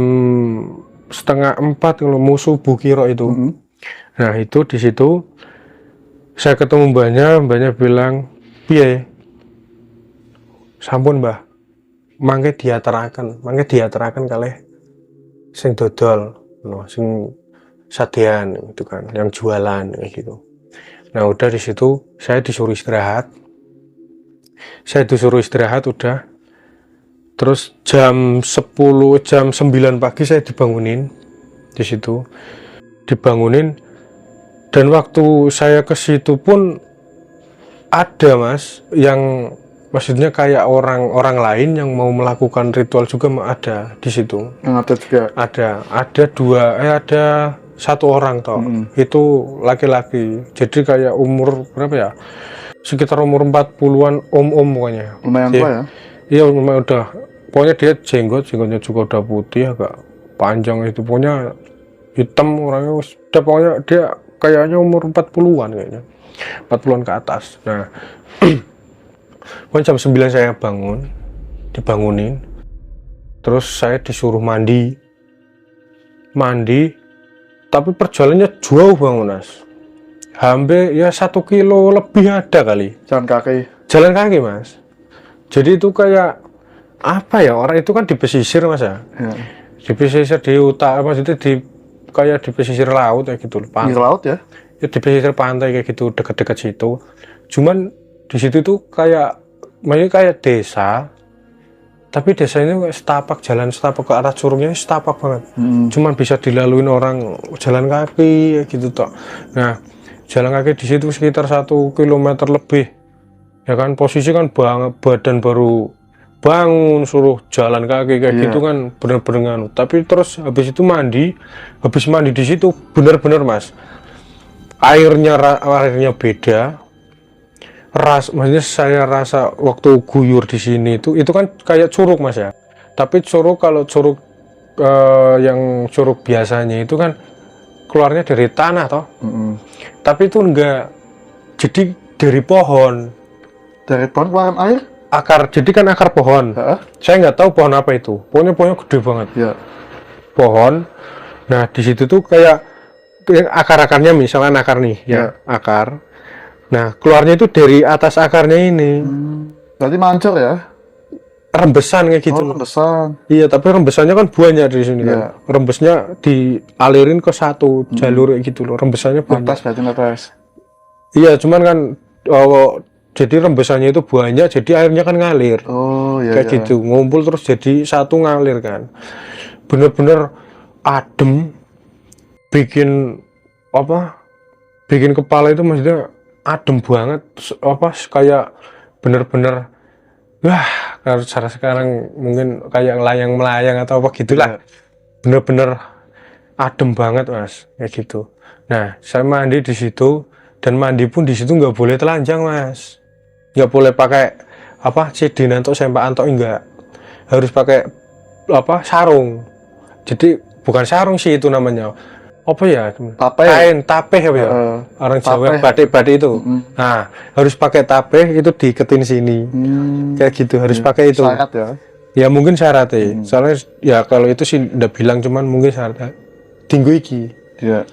3:30 kalau mau subuh kira itu. Nah itu di situ saya ketemu mbahnya bilang, piye sampun mbah, mangke diaturaken kalih sing dodol, no, sing sadean itu kan, yang jualan kayak gitu. Nah udah di situ saya disuruh istirahat udah. Terus jam 9 pagi saya dibangunin di situ, dan waktu saya ke situ pun ada mas, yang maksudnya kayak orang lain yang mau melakukan ritual juga ada di situ. Yang ada juga. Ada satu orang toh, itu laki-laki, jadi kayak umur berapa ya, sekitar umur 40-an, om pokoknya. Lumayan tua ya? Iya lumayan, udah pokoknya dia jenggotnya juga udah putih agak panjang, itu pokoknya hitam orangnya, udah pokoknya dia kayaknya umur 40-an kayaknya, 40-an ke atas. Nah pokoknya jam 9 saya dibangunin, terus saya disuruh mandi, tapi perjalanannya jauh banget mas, hampir ya 1 kilo lebih ada kali. Jalan kaki mas, jadi itu kayak apa ya, orang itu kan di pesisir mas ya, di pesisir, di utara, maksudnya kayak di pesisir laut kayak gitu, Di laut ya? Ya di pesisir pantai kayak gitu, dekat-dekat situ. Cuman di situ tuh kayak desa, tapi desa ini jalan setapak ke arah Curugnya setapak banget. Cuman bisa dilaluin orang jalan kaki gitu toh. Nah jalan kaki di situ sekitar 1 kilometer lebih ya kan, posisi kan badan baru bangun suruh jalan kaki kayak gitu kan, bener-bener nganu. Tapi terus habis mandi di situ bener-bener mas, airnya beda. Maksudnya saya rasa waktu guyur di sini itu kan kayak curug mas ya. Tapi kalau curug yang curug biasanya itu kan keluarnya dari tanah toh. Tapi itu enggak, jadi dari pohon. Dari pohon keluaran air? Jadi kan akar pohon. Saya nggak tahu pohon apa itu. Pohonnya gede banget. Ya. Pohon. Nah di situ tuh kayak akar-akarnya, misalnya akar nih, ya akar. Nah keluarnya itu dari atas akarnya ini. Berarti mancur ya? Rembesan kayak gitu. Rembesan. Iya, tapi rembesannya kan banyak di sini kan. Rembesnya dialirin ke satu jalur kayak gitu loh. Rembesannya banyak. Netes. Iya, cuman kan jadi rembesannya itu banyak, jadi airnya kan ngalir. Oh iya. Kayak gitu, ngumpul terus jadi satu ngalir kan. Bener-bener adem, bikin kepala itu maksudnya adem banget, kayak bener-bener kalau cara sekarang mungkin kayak melayang atau apa gitulah. Bener-bener adem banget mas, kayak gitu. Nah saya mandi di situ, dan mandi pun di situ nggak boleh telanjang mas, nggak boleh pakai sidin atau sempak atau enggak, harus pakai sarung. Jadi bukan sarung sih itu namanya, kain tapeh ya, orang Jawa batik itu. Nah harus pakai tapeh, itu diiketin sini kayak gitu, harus pakai itu. Syarat ya? Ya mungkin syaratnya, soalnya ya kalau itu sih udah bilang, cuman mungkin syaratnya tinggu iki. Iya.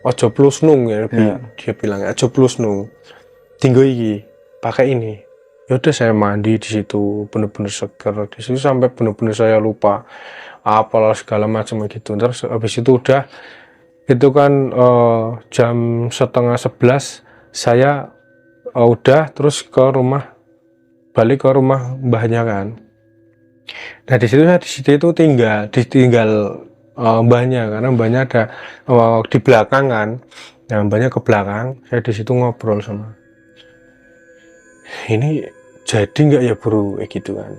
Ojo plus nung ya, dia bilang ojo plus nung, tinggu iki pakai ini. Yaudah saya mandi di situ, bener-bener seger di situ sampai bener-bener saya lupa apalah segala macam gitu. Terus habis itu udah, itu kan jam 10:30 saya udah terus balik ke rumah mbahnya kan. Nah di situ itu ditinggal mbahnya, karena mbahnya ada di belakang kan. Nah mbahnya ke belakang, saya di situ ngobrol sama ini jadi nggak ya bro, gitu kan.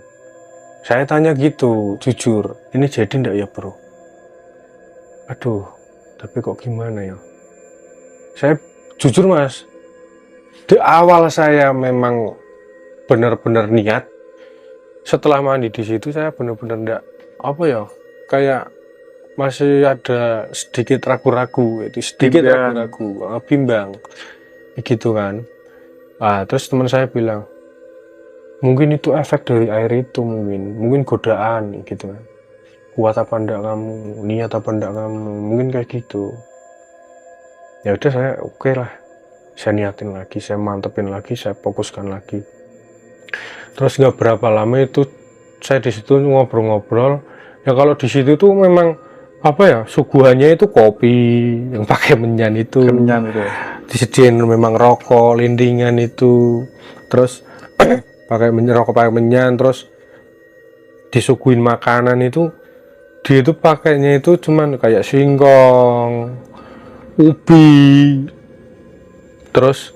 Saya tanya gitu, jujur, ini jadi nggak ya bro? Aduh, tapi kok gimana ya? Saya jujur mas, di awal saya memang benar-benar niat. Setelah mandi di situ saya benar-benar nggak, apa ya, kayak masih ada sedikit ragu-ragu, itu sedikit Bimbang. ragu-ragu, bimbang, gitu kan. Terus teman saya bilang, mungkin itu efek dari air itu, mungkin godaan, gitu kan. Kuat apa enggak kamu, niat apa enggak kamu, mungkin kayak gitu. Ya udah saya oke lah, saya niatin lagi, saya mantepin lagi, saya fokuskan lagi. Terus nggak berapa lama itu saya di situ ngobrol-ngobrol. Ya kalau di situ tuh memang apa ya, suguhannya itu kopi yang pakai menyan itu, Kemenyan itu. disediain memang rokok lindingan itu, terus rokok pakai menyan, terus disuguhin makanan itu. Dia itu pakainya itu cuman kayak singkong, ubi, terus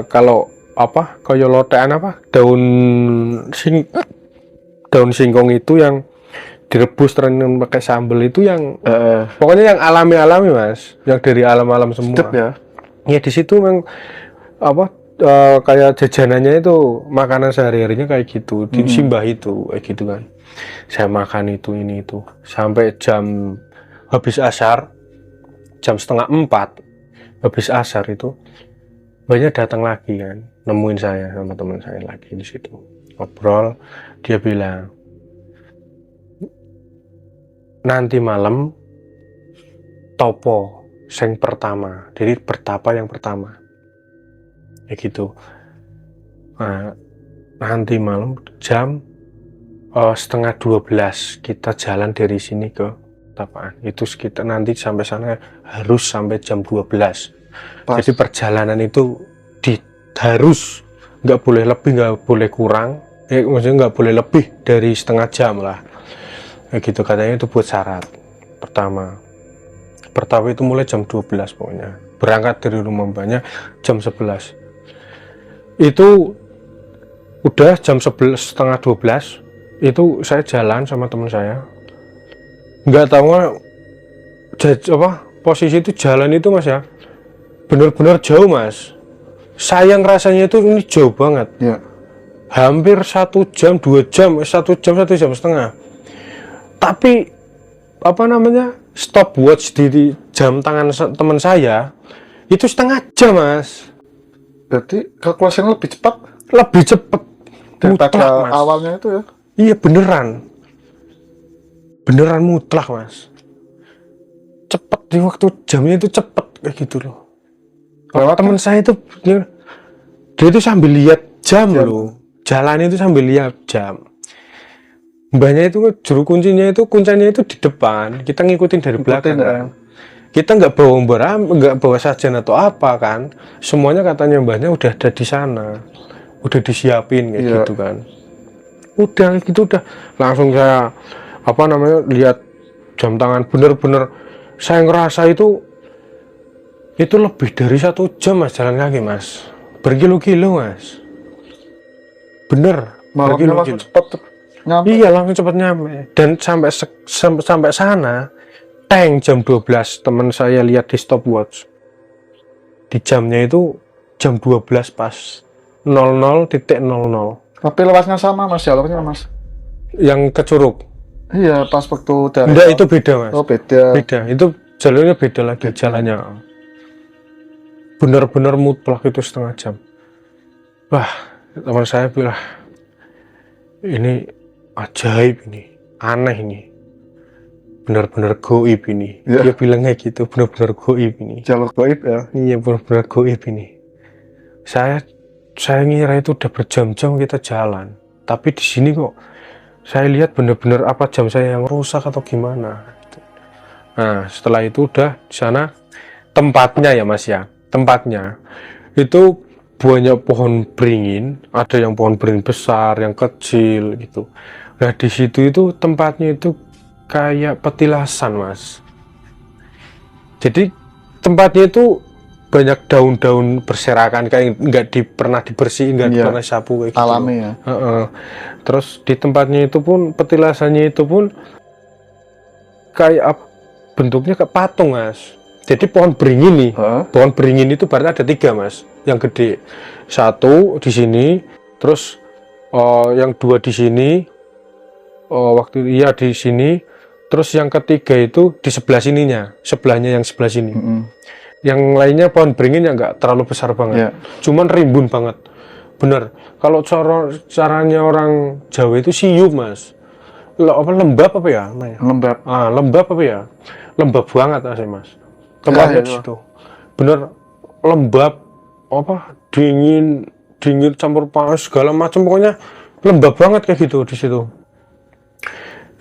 kalau apa kayak lotean apa daun singkong itu yang direbus terus pakai sambal itu yang pokoknya yang alami mas, yang dari alam-alam semua. Sedap ya. Ya di situ memang apa kayak jajanannya itu makanan sehari-harinya kayak gitu, disimbah itu kayak gitu kan. Saya makan itu ini itu sampai jam habis asar, jam 3:30 habis asar itu banyak datang lagi kan, nemuin saya sama teman saya lagi di situ ngobrol. Dia bilang nanti malam topo sing pertama, jadi bertapa yang pertama ya gitu. Nanti malam jam 11:30 kita jalan dari sini ke Tapaan. Itu sekitar nanti sampai sana harus sampai jam 12. Pas. Jadi perjalanan itu harus nggak boleh lebih, nggak boleh kurang. Maksudnya nggak boleh lebih dari setengah jam lah. Kayak gitu katanya, itu buat syarat. Pertama itu mulai jam 12 pokoknya. Berangkat dari rumah mbaknya jam 11. Itu udah jam 11, setengah 12 itu saya jalan sama teman saya, nggak tahu apa posisi itu jalan itu mas ya, benar-benar jauh mas. Sayang rasanya itu ini jauh banget Ya. Hampir 1 jam 2 jam 1 jam setengah. Tapi apa namanya, stopwatch di jam tangan teman saya itu setengah jam mas. Berarti kalkulasinya lebih cepat Mutlak mas. awalnya itu ya. Iya beneran mutlak mas, cepet di waktu jamnya itu cepet kayak gitu loh. Lewat Teman saya itu dia itu sambil lihat jam loh, jalan itu sambil lihat jam. Mbaknya itu kuncinya itu di depan, kita ngikutin dari belakang kan. Kita nggak bawa sajen atau apa kan, semuanya katanya mbaknya udah ada di sana, udah disiapin kayak gitu kan. Udah gitu, udah langsung saya apa namanya lihat jam tangan, bener-bener saya ngerasa itu lebih dari 1 jam mas jalan kaki mas, berkilo-kilo mas, bener Malamnya langsung cepet nyampe. Iya langsung cepet nyampe, dan sampai sana jam 12 teman saya lihat di stopwatch, di jamnya itu jam 12 pas 00.00. Tapi lewatnya sama mas, jalurnya mas. Yang ke Curug. Iya, pas waktu dari. Enggak, itu beda mas. Oh beda. Itu jalurnya beda lagi, jalannya. Benar-benar mutlak itu setengah jam. Wah, teman saya bilang, ini ajaib ini, aneh ini. Benar-benar goib ini. Ya. Dia bilangnya gitu, benar-benar goib ini. Jalur goib ya. Iya, benar-benar goib ini. Saya ngira itu udah berjam-jam kita jalan, tapi di sini kok saya lihat bener-bener apa jam saya yang rusak atau gimana. Nah setelah itu udah di sana tempatnya ya mas ya, tempatnya itu banyak pohon beringin, ada yang pohon beringin besar, yang kecil gitu. Nah di situ itu tempatnya itu kayak petilasan mas. Jadi tempatnya itu banyak daun-daun berserakan kayak nggak pernah dibersihin, nggak Iya. pernah sapu kayak gitu. Alami ya. Heeh. Terus di tempatnya itu pun petilasannya itu pun kayak bentuknya kayak patung mas. Jadi pohon beringin nih, Heeh. pohon beringin itu berarti ada 3 mas, yang gede. 1 di sini, terus yang 2 di sini, di sini, terus yang ketiga itu di sebelah sininya, sebelahnya yang sebelah sini. Yang lainnya pohon beringin yang nggak terlalu besar banget, cuman rimbun banget. Bener, kalau caranya orang Jawa itu siup mas. Lembab apa ya? Lembab. Lembab apa ya? Lembab banget mas. Tempatnya di situ. Bener, lembab, dingin campur panas segala macam, pokoknya lembab banget kayak gitu di situ.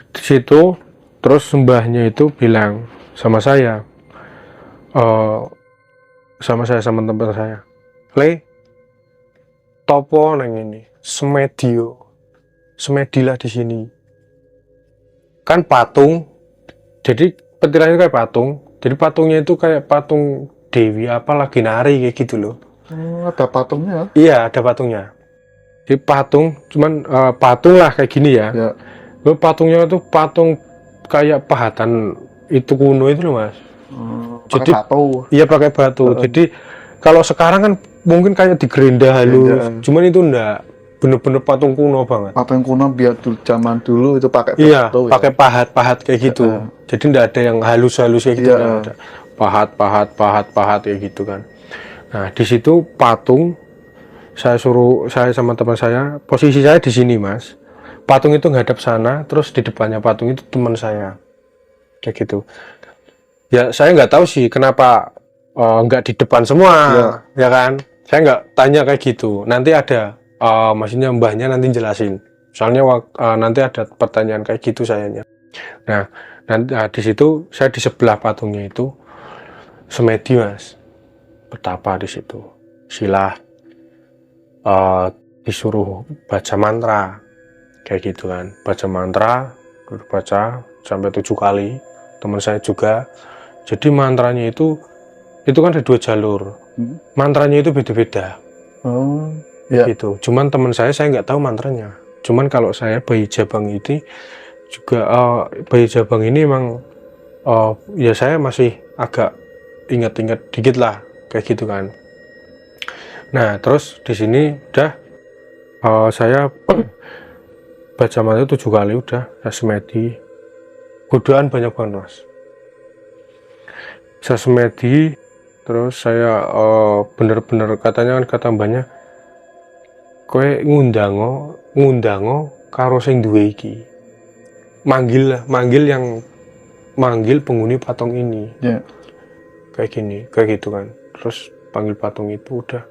Di situ, terus mbahnya itu bilang sama saya, sama teman saya, Le, topo neng ini, semedilah di sini. Kan patung, jadi petilannya kayak patung, jadi patungnya itu kayak patung Dewi apa lagi nari kayak gitu loh. Ada patungnya? Iya, ada patungnya. Jadi patung, cuman patung lah kayak gini ya. Patungnya itu patung kayak pahatan itu kuno itu loh mas. Jadi batu. Iya pakai batu. Jadi kalau sekarang kan mungkin kayak digerinda halus, cuman itu enggak, bener-bener patung kuno banget. Patung kuno biar zaman dulu itu pakai batu. Iya, pakai pahat kayak gitu. Jadi enggak ada yang halus-halus kayak gitu, kan ada pahat kayak gitu kan. Nah di situ patung, saya sama teman saya, posisi saya di sini mas. Patung itu ngadep sana, terus di depannya patung itu teman saya, kayak gitu. Ya saya nggak tahu sih kenapa nggak di depan semua, ya kan? Saya nggak tanya kayak gitu. Nanti ada, maksudnya mbahnya nanti jelasin. Soalnya nanti ada pertanyaan kayak gitu sayanya. Nah, di situ saya di sebelah patungnya itu semedi mas, betapa di situ. Sila disuruh baca mantra, kayak gitu kan. Baca mantra, baca sampai 7 kali. Teman saya juga. Jadi mantranya itu kan ada 2 jalur. Mantranya itu beda-beda. Gitu. Cuman teman saya nggak tahu mantranya. Cuman kalau saya bayi jabang ini juga, bayi jabang ini emang ya saya masih agak ingat-ingat dikit lah kayak gitu kan. Nah terus di sini udah saya baca mantra 7 kali, udah saya semedi. Godaan banyak banget mas. Saya semedi, terus saya bener-bener katanya kan kata mbahnya, kowe ngundango karo sing duwe iki. Manggil penghuni patung ini. Kayak gitu kan. Terus panggil patung itu, udah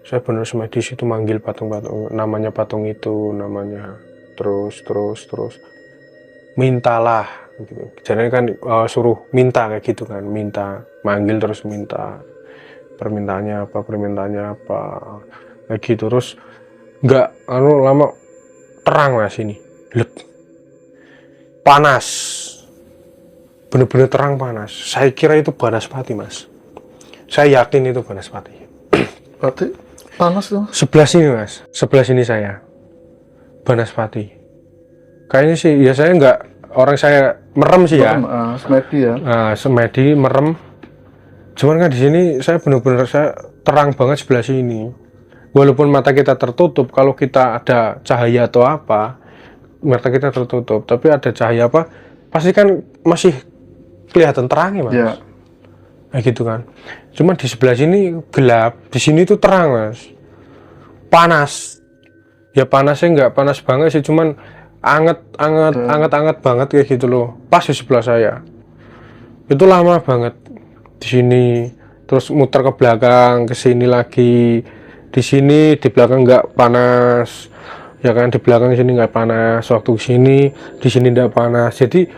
saya bener semedi situ manggil patung namanya patung itu, namanya terus mintalah gitu. Jadi kan suruh minta kayak gitu kan, minta, manggil terus minta permintaannya apa kayak gitu. Terus nggak lama terang mas, ini panas, bener-bener terang panas. Saya kira itu Banaspati mas, saya yakin itu Banaspati. Berarti panas tuh sebelah sini mas, sebelah sini saya Banaspati kayaknya sih. Ya saya nggak, orang saya merem sih ya, semedi ya. Semedi merem. Cuman kan di sini saya benar-benar saya terang banget sebelah sini. Walaupun mata kita tertutup, kalau kita ada cahaya atau apa, mata kita tertutup, tapi ada cahaya apa, pasti kan masih kelihatan terangnya mas. Kayak gitu kan. Cuman di sebelah sini gelap, di sini tuh terang mas. Panas. Ya panasnya nggak panas banget sih, cuman anget banget kayak gitu loh. Pas di sebelah saya. Itu lama banget di sini, terus muter ke belakang, ke sini lagi. Di sini di belakang nggak panas, ya kan, di belakang sini nggak panas. Waktu di sini nggak panas. Jadi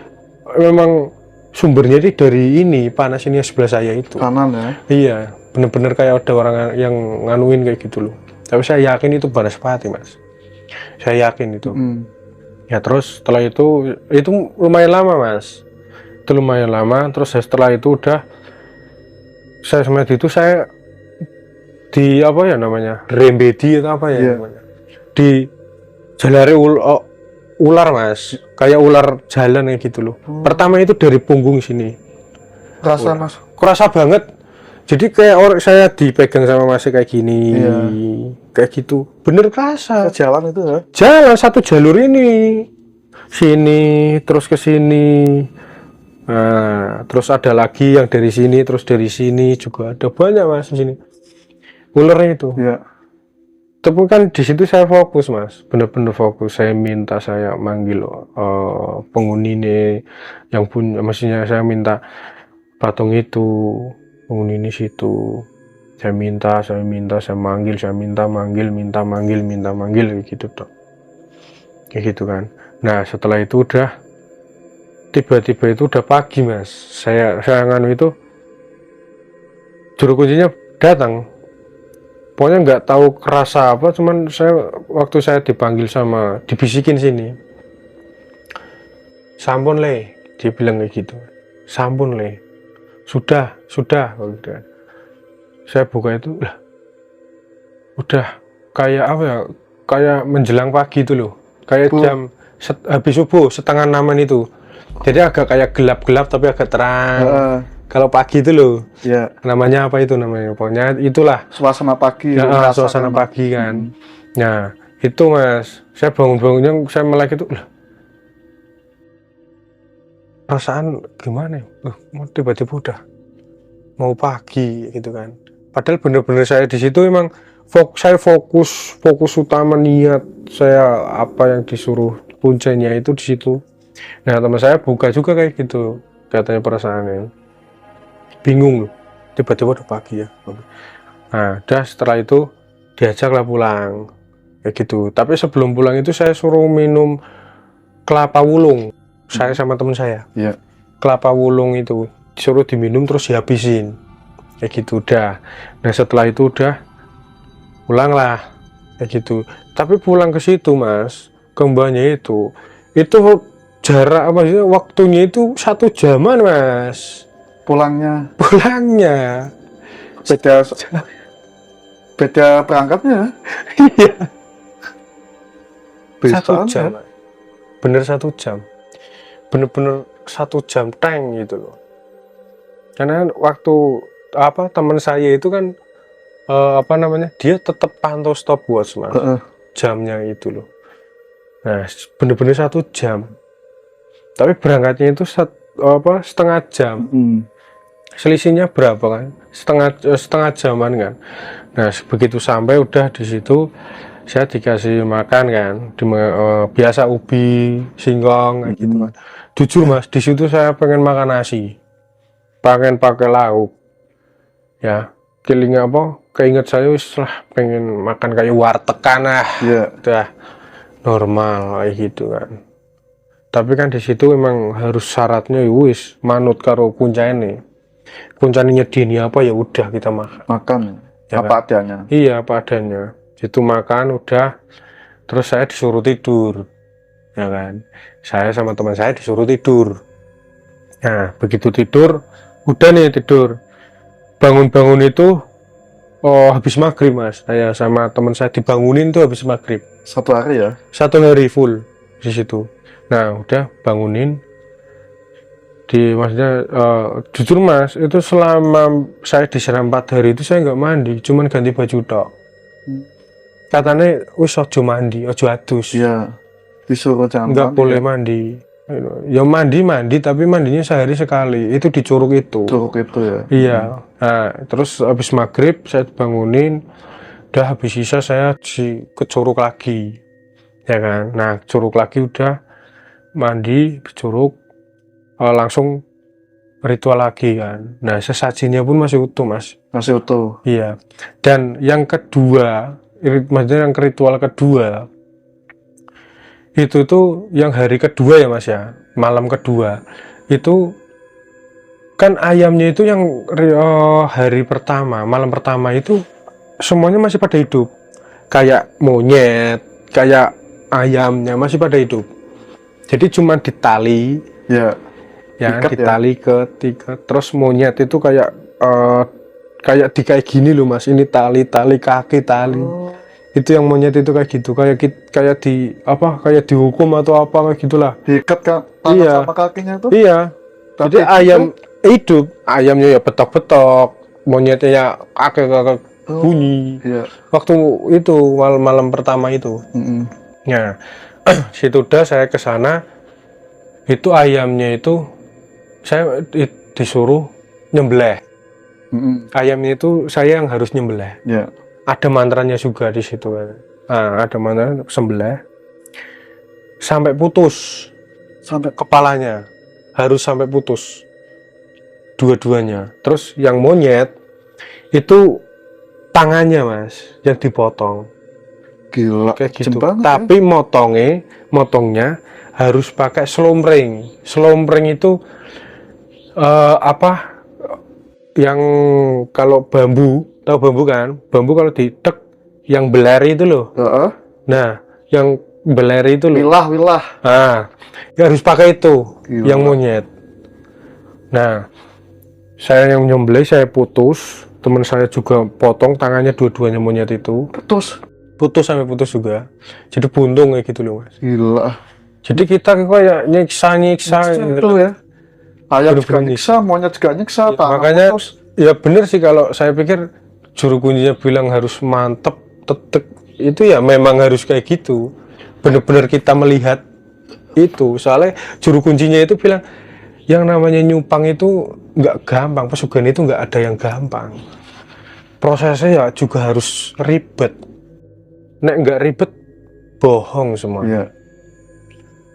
memang sumbernya itu dari ini, panas ini sebelah saya itu. Kanan ya? Iya, bener-bener kayak ada orang yang nganuin kayak gitu loh. Tapi saya yakin itu Banaspati mas. Saya yakin itu. Ya terus setelah itu lumayan lama mas. Itu lumayan lama. Terus setelah itu udah saya semedi itu saya di apa ya namanya, rembedi atau apa ya Iya. namanya, di jalari ular mas, kayak ular jalan kayak gitu loh. Pertama itu dari punggung sini, Rasa mas. kerasa banget. Jadi kayak orang saya dipegang sama masnya kayak gini, Iya. kayak gitu, bener kerasa. Jalan itu ya. Jalan satu jalur ini, sini terus ke sini. Nah, terus ada lagi yang dari sini, terus dari sini juga ada banyak mas di sini. Ularnya itu. Iya. Tapi kan di situ saya fokus mas, bener-bener fokus. Saya minta, saya manggil penghuni ini yang punya, maksudnya saya minta patung itu, penghuni ini situ. Saya minta, saya manggil, saya minta manggil, minta manggil kayak gitu toh. Kayak gitu kan. Nah setelah itu udah tiba-tiba itu udah pagi mas. Saya nganu itu juru kuncinya datang. Pokoknya nggak tahu kerasa apa, cuman waktu saya dipanggil sama dibisikin sini, sampun le, dia bilang kayak gitu, sampun le, sudah, udah. Saya buka itu lah, udah kayak apa ya, kayak menjelang pagi itu loh, kayak jam habis subuh 5:30 itu, jadi agak kayak gelap-gelap tapi agak terang. Kalau pagi itu loh, ya. namanya apa itu namanya? Pokoknya itulah. Suasana pagi. Ya, suasana pagi kan. Nah, itu mas, saya bangun-bangunnya, saya melek itu, lah, perasaan gimana ya? Tiba-tiba udah mau pagi gitu kan. Padahal bener-bener saya di situ emang saya fokus utama niat saya apa yang disuruh kuncinya itu di situ. Nah, teman saya buka juga kayak gitu, katanya perasaannya. Bingung loh, tiba-tiba udah pagi ya. Nah, udah setelah itu diajaklah pulang kayak gitu. Tapi sebelum pulang itu saya suruh minum kelapa wulung. Saya sama teman saya. Iya. Kelapa wulung itu disuruh diminum terus dihabisin. Kayak gitu udah. Nah, setelah itu udah pulang lah kayak gitu. Tapi pulang ke situ, Mas, ke mbahnya itu jarak apa sih, waktunya itu 1 jaman, Mas. Pulangnya beda perangkatnya. iya, 1 Besaan, jam ya? bener 1 jam, bener-bener 1 jam tank gitu loh. Karena waktu apa teman saya itu kan apa namanya, dia tetap pantau stopwatch mas, jamnya itu loh. Nah bener-bener 1 jam, tapi berangkatnya itu setengah jam. Selisihnya berapa kan, setengah jaman kan. Nah begitu sampai udah di situ saya dikasih makan kan, biasa ubi singkong kayak gitu kan. Jujur mas, di situ saya pengen makan nasi, pengen pakai lauk ya, kilingnya apa, keinget saya lah pengen makan kayak wartegan udah normal kayak gitu kan. Tapi kan di situ emang harus syaratnya wis manut karo kuncane nyedini apa ya udah kita makan ya apa kan? adanya. Iya apa adanya, itu makan udah, terus saya disuruh tidur ya kan, saya sama teman saya disuruh tidur. Nah begitu tidur, udah nih tidur, bangun itu habis maghrib mas, saya sama teman saya dibangunin tuh habis maghrib. 1 hari ya? 1 hari full di situ. Nah udah bangunin maksudnya jujur mas, itu selama saya diserang 4 hari itu saya nggak mandi, cuman ganti baju tok. Katanya wis ojo mandi, ojo adus. Iya, disuruh jangan nggak mandi, boleh ya? mandi. Ya mandi tapi mandinya sehari sekali, itu di curug itu. Curug itu ya? Iya. Nah terus habis maghrib saya bangunin, udah habis sisa saya ke curug lagi ya kan. Nah curug lagi udah mandi curug, langsung ritual lagi kan. Nah sesajinya pun masih utuh mas. Masih utuh. Iya. Dan yang kedua, maksudnya yang ritual kedua itu tuh yang hari kedua ya mas ya, malam kedua itu kan ayamnya itu yang hari pertama, malam pertama itu semuanya masih pada hidup, kayak monyet, kayak ayamnya masih pada hidup. Jadi cuma ditali ya, ya ikat ditali ya? ke 3, terus monyet itu kayak kayak gini loh mas, ini tali kaki tali. Itu yang monyet itu kayak gitu, kayak di apa, kayak dihukum atau apa kayak gitulah. Diikat kan tangan Iya. sama kakinya tuh. Iya. Tapi Jadi ayam hidup, ayamnya ya betok-betok, monyetnya ya kakek bunyi. Iya. Waktu itu malam pertama itu. Nah, situ udah saya ke sana, itu ayamnya itu saya disuruh nyembelih. Ayamnya itu saya yang harus nyembelih. Iya. Ada mantranya juga di situ kan. Nah, ada mantra sembelih sampai putus, sampai kepalanya harus sampai putus dua-duanya. Terus yang monyet itu tangannya mas yang dipotong. Gila, Kayak gitu. banget, Tapi motongnya harus pakai slomring. Slomring itu apa? Yang kalau bambu, tahu bambu kan? Bambu kalau ditek yang beleri itu loh. Nah, yang beleri itu loh. Wilah. Nah, ya harus pakai itu. Gila. Yang monyet. Nah, saya yang nyembelih, saya putus. Teman saya juga potong tangannya dua-duanya monyet itu. Putus sampai putus juga. Jadi buntung kayak gitu loh mas. Gila. Jadi kita kayak nyiksa Itu ya. Ayam juga nyiksa, monyet juga nyiksa. Ya, makanya putus. Ya bener sih kalau saya pikir juru kuncinya bilang harus mantep, tetek. Itu ya memang harus kayak gitu. Bener-bener kita melihat itu. Soalnya juru kuncinya itu bilang yang namanya nyupang itu nggak gampang. Pesugihan itu nggak ada yang gampang. Prosesnya ya juga harus ribet. Nek nggak ribet, bohong semua. Iya.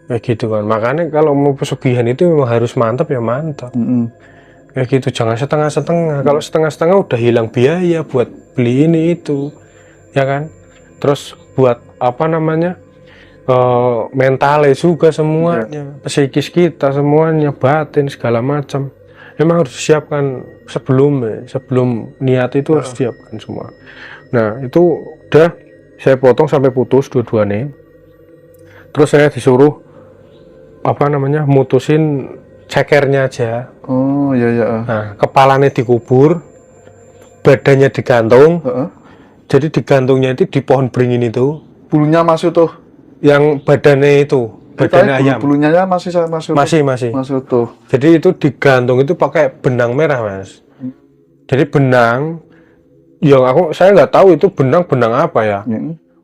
Kayak gitu kan. Makanya kalau mau pesugihan itu memang harus mantap ya mantap. Kayak gitu, jangan setengah-setengah. Kalau setengah-setengah udah hilang biaya buat beli ini itu, ya kan. Terus buat apa namanya, mentalnya juga semuanya, psikis kita semuanya, batin segala macam. Memang harus disiapkan sebelum niat itu harus disiapkan semua. Nah itu udah saya potong sampai putus dua-duanya. Terus saya disuruh apa namanya, mutusin cekernya aja. Oh iya. Nah, kepalanya dikubur, badannya digantung. Jadi digantungnya itu di pohon beringin itu. Bulunya masih tuh. Yang badannya itu, badannya ayam. Bulunya ya masih. Masih tuh. Jadi itu digantung itu pakai benang merah mas. Jadi benang, yang saya nggak tahu itu benang apa ya.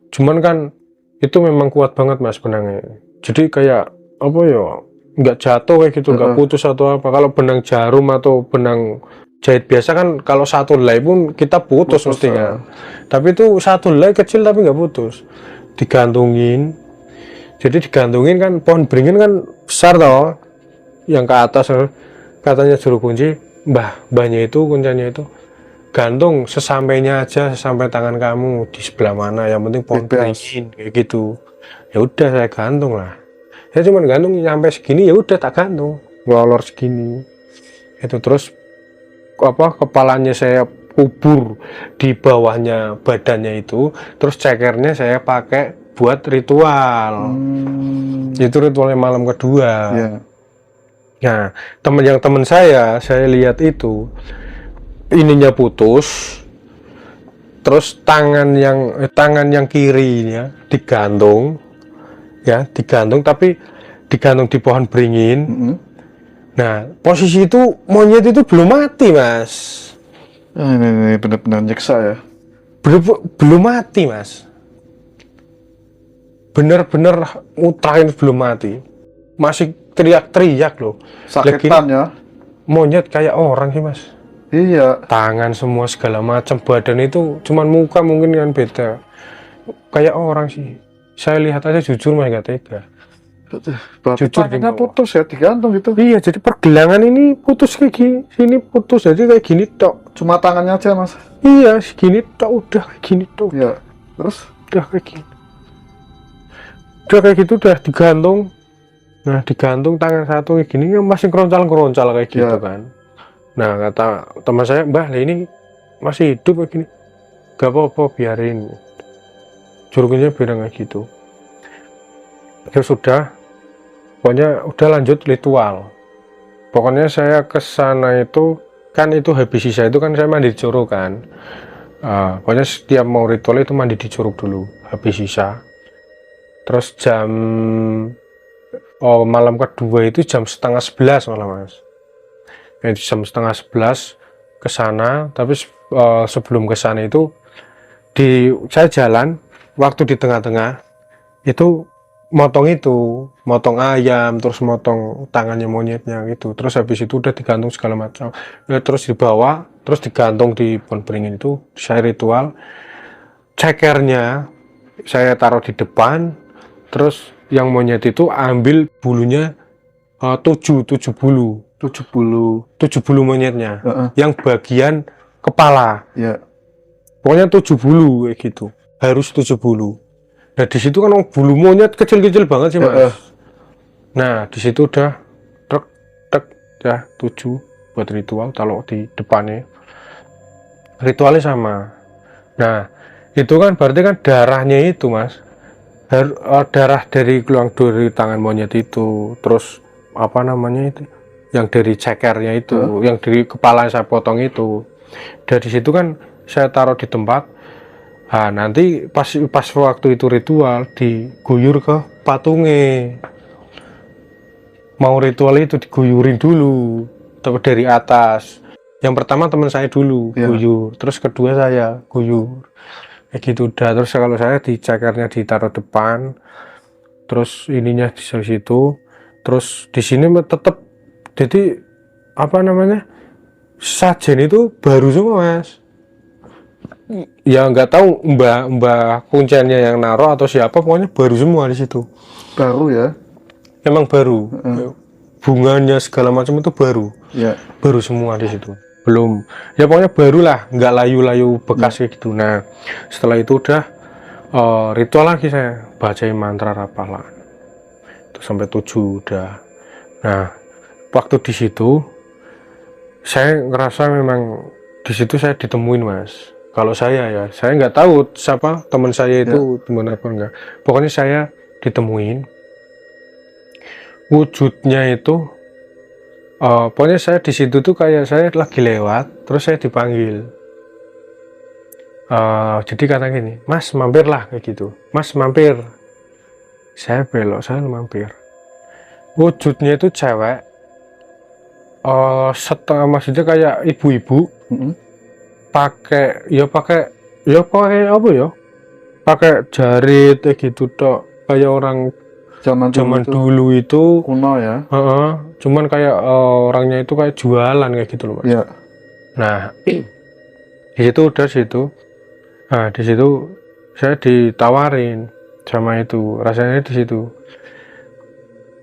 Cuman kan itu memang kuat banget mas benangnya. Jadi kayak apa ya, nggak jatuh kayak gitu, nggak putus atau apa. Kalau benang jarum atau benang jahit biasa kan kalau satu helai pun kita putus mestinya. Tapi itu satu helai kecil tapi nggak putus. Digantungin. Jadi digantungin kan, pohon beringin kan besar toh. Yang ke atas katanya juru kunci, mbahnya itu kuncinya itu gantung sesampainya aja, sesampai tangan kamu di sebelah mana, yang penting pohon beringin kayak gitu. Ya udah saya gantung lah. Saya cuma gantung sampai segini, ya udah tak gantung, ngelolor segini. Itu terus apa, kepalanya saya kubur di bawahnya badannya itu, terus cekernya saya pakai buat ritual. Itu ritualnya malam kedua. Nah, teman saya lihat itu ininya putus, terus tangan yang kirinya digantung, ya digantung, tapi digantung di pohon beringin. Nah, posisi itu monyet itu belum mati mas. Ini benar-benar nyiksa ya. Belum mati mas, bener-bener mutrahin belum mati, masih teriak-teriak loh. Sakitan ya. Monyet kayak orang sih mas. Iya. Tangan semua segala macam, badan itu cuman muka mungkin kan beda. Kayak orang sih. Saya lihat aja jujur mas gak tega. Jujur tangannya putus ya, digantung gitu. Iya, jadi pergelangan ini putus kayak gini, sini putus, jadi kayak gini tok. Cuma tangannya aja mas. Iya, segini tok, udah kayak gini tok. Iya. Terus? Udah kayak gini. Udah kayak gitu, udah digantung. Nah, digantung tangan satu kayak gini, masih keroncal kayak gitu kan. Nah, kata teman saya, mbah ini masih hidup kayak gini. Gak apa-apa, biarin. Jurukunnya bilang kayak gitu. Ya sudah, pokoknya udah lanjut ritual. Pokoknya saya ke sana itu kan itu habis sisa itu kan saya mandi di Curug kan. Pokoknya setiap mau ritual itu mandi di Curug dulu habis sisa. Terus malam kedua itu jam setengah 11 malam mas. Itu jam setengah 11 ke sana, tapi sebelum ke sana itu saya jalan, waktu di tengah-tengah itu motong ayam, terus motong tangannya monyetnya gitu, terus habis itu udah digantung segala macam, terus dibawa, terus digantung di pohon beringin itu. Saya ritual, cekernya saya taruh di depan, terus yang monyet itu ambil bulunya, 7 bulu 7 bulu monyetnya, Heeh. yang bagian kepala, ya pokoknya 7 bulu kayak gitu, harus 7 bulu. Nah di situ kan bulu monyet kecil-kecil banget sih mas. Nah di situ udah trek ya 7 buat ritual. Kalau di depannya ritualnya sama. Nah itu kan berarti kan darahnya itu mas, darah dari tangan monyet itu, terus apa namanya itu, yang dari cekernya itu, yang dari kepala yang saya potong itu. Dari situ kan saya taruh di tempat. Nah nanti pas waktu itu ritual diguyur ke patungnya. Mau ritual itu diguyurin dulu, tapi dari atas. Yang pertama teman saya dulu guyur, terus kedua saya guyur. Kayak gitu udah. Terus kalau saya di cekernya ditaruh depan, terus ininya di situ, terus di sini tetap. Jadi apa namanya, sajen itu baru semua mas. Ya nggak tahu mbak kuncennya yang naruh atau siapa, pokoknya baru semua di situ. Baru ya? Emang baru. Bunganya segala macam itu baru. Ya. Baru semua di situ. Belum. Ya pokoknya baru lah, nggak layu-layu bekas gitu. Nah setelah itu udah ritual lagi, saya bacain mantra rapalan. Itu sampai 7 udah. Nah waktu di situ saya ngerasa memang di situ saya ditemuin mas. Kalau saya nggak tahu siapa teman saya itu teman apa enggak. Pokoknya saya ditemuin. Wujudnya itu, pokoknya saya di situ tuh kayak saya lagi lewat, terus saya dipanggil. Jadi kata gini, mas mampir lah kayak gitu. Mas mampir. Saya belok, saya mampir. Wujudnya itu cewek. Setengah maksudnya kayak ibu-ibu. pakai apa ya, pakai jarit kayak gitu tok, kayak orang zaman dulu itu kuno ya. Cuman kayak orangnya itu kayak jualan kayak gitu loh mas. Ya. Nah di situ nah di situ saya ditawarin sama itu, rasanya di situ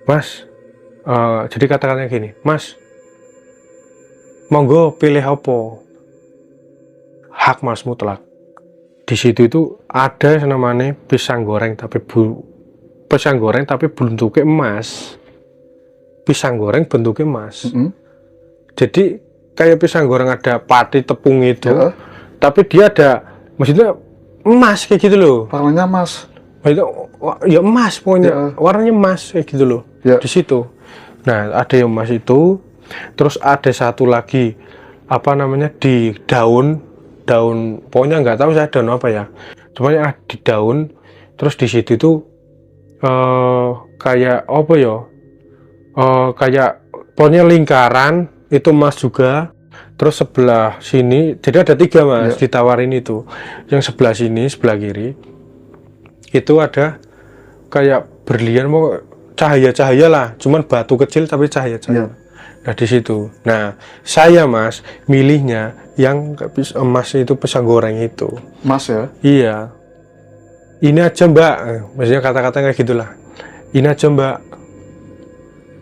mas, jadi katakannya gini, mas monggo pilih apa, hak mas mutlak. Di situ itu ada yang namanya pisang goreng tapi bentuknya emas. Pisang goreng bentuknya emas. Jadi kayak pisang goreng ada pati tepung itu, tapi dia ada, maksudnya emas kayak gitu loh. Warnanya emas. Itu ya emas pokoknya, warnanya emas kayak gitu loh. Di situ. Nah ada yang emas itu, terus ada satu lagi apa namanya di daun, pokoknya nggak tahu saya daun apa ya, cuma ya di daun. Terus di situ tuh kayak apa ya, kayak pokoknya lingkaran itu emas juga. Terus sebelah sini, jadi ada 3 mas ditawarin itu. Yang sebelah sini, sebelah kiri itu ada kayak berlian, mau cahaya lah, cuman batu kecil tapi cahaya. Nah di situ, nah saya mas milihnya yang emas itu, pisang goreng itu. Mas ya? Iya. Ini aja mbak, maksudnya kata-kata kayak gitulah. Ini aja mbak.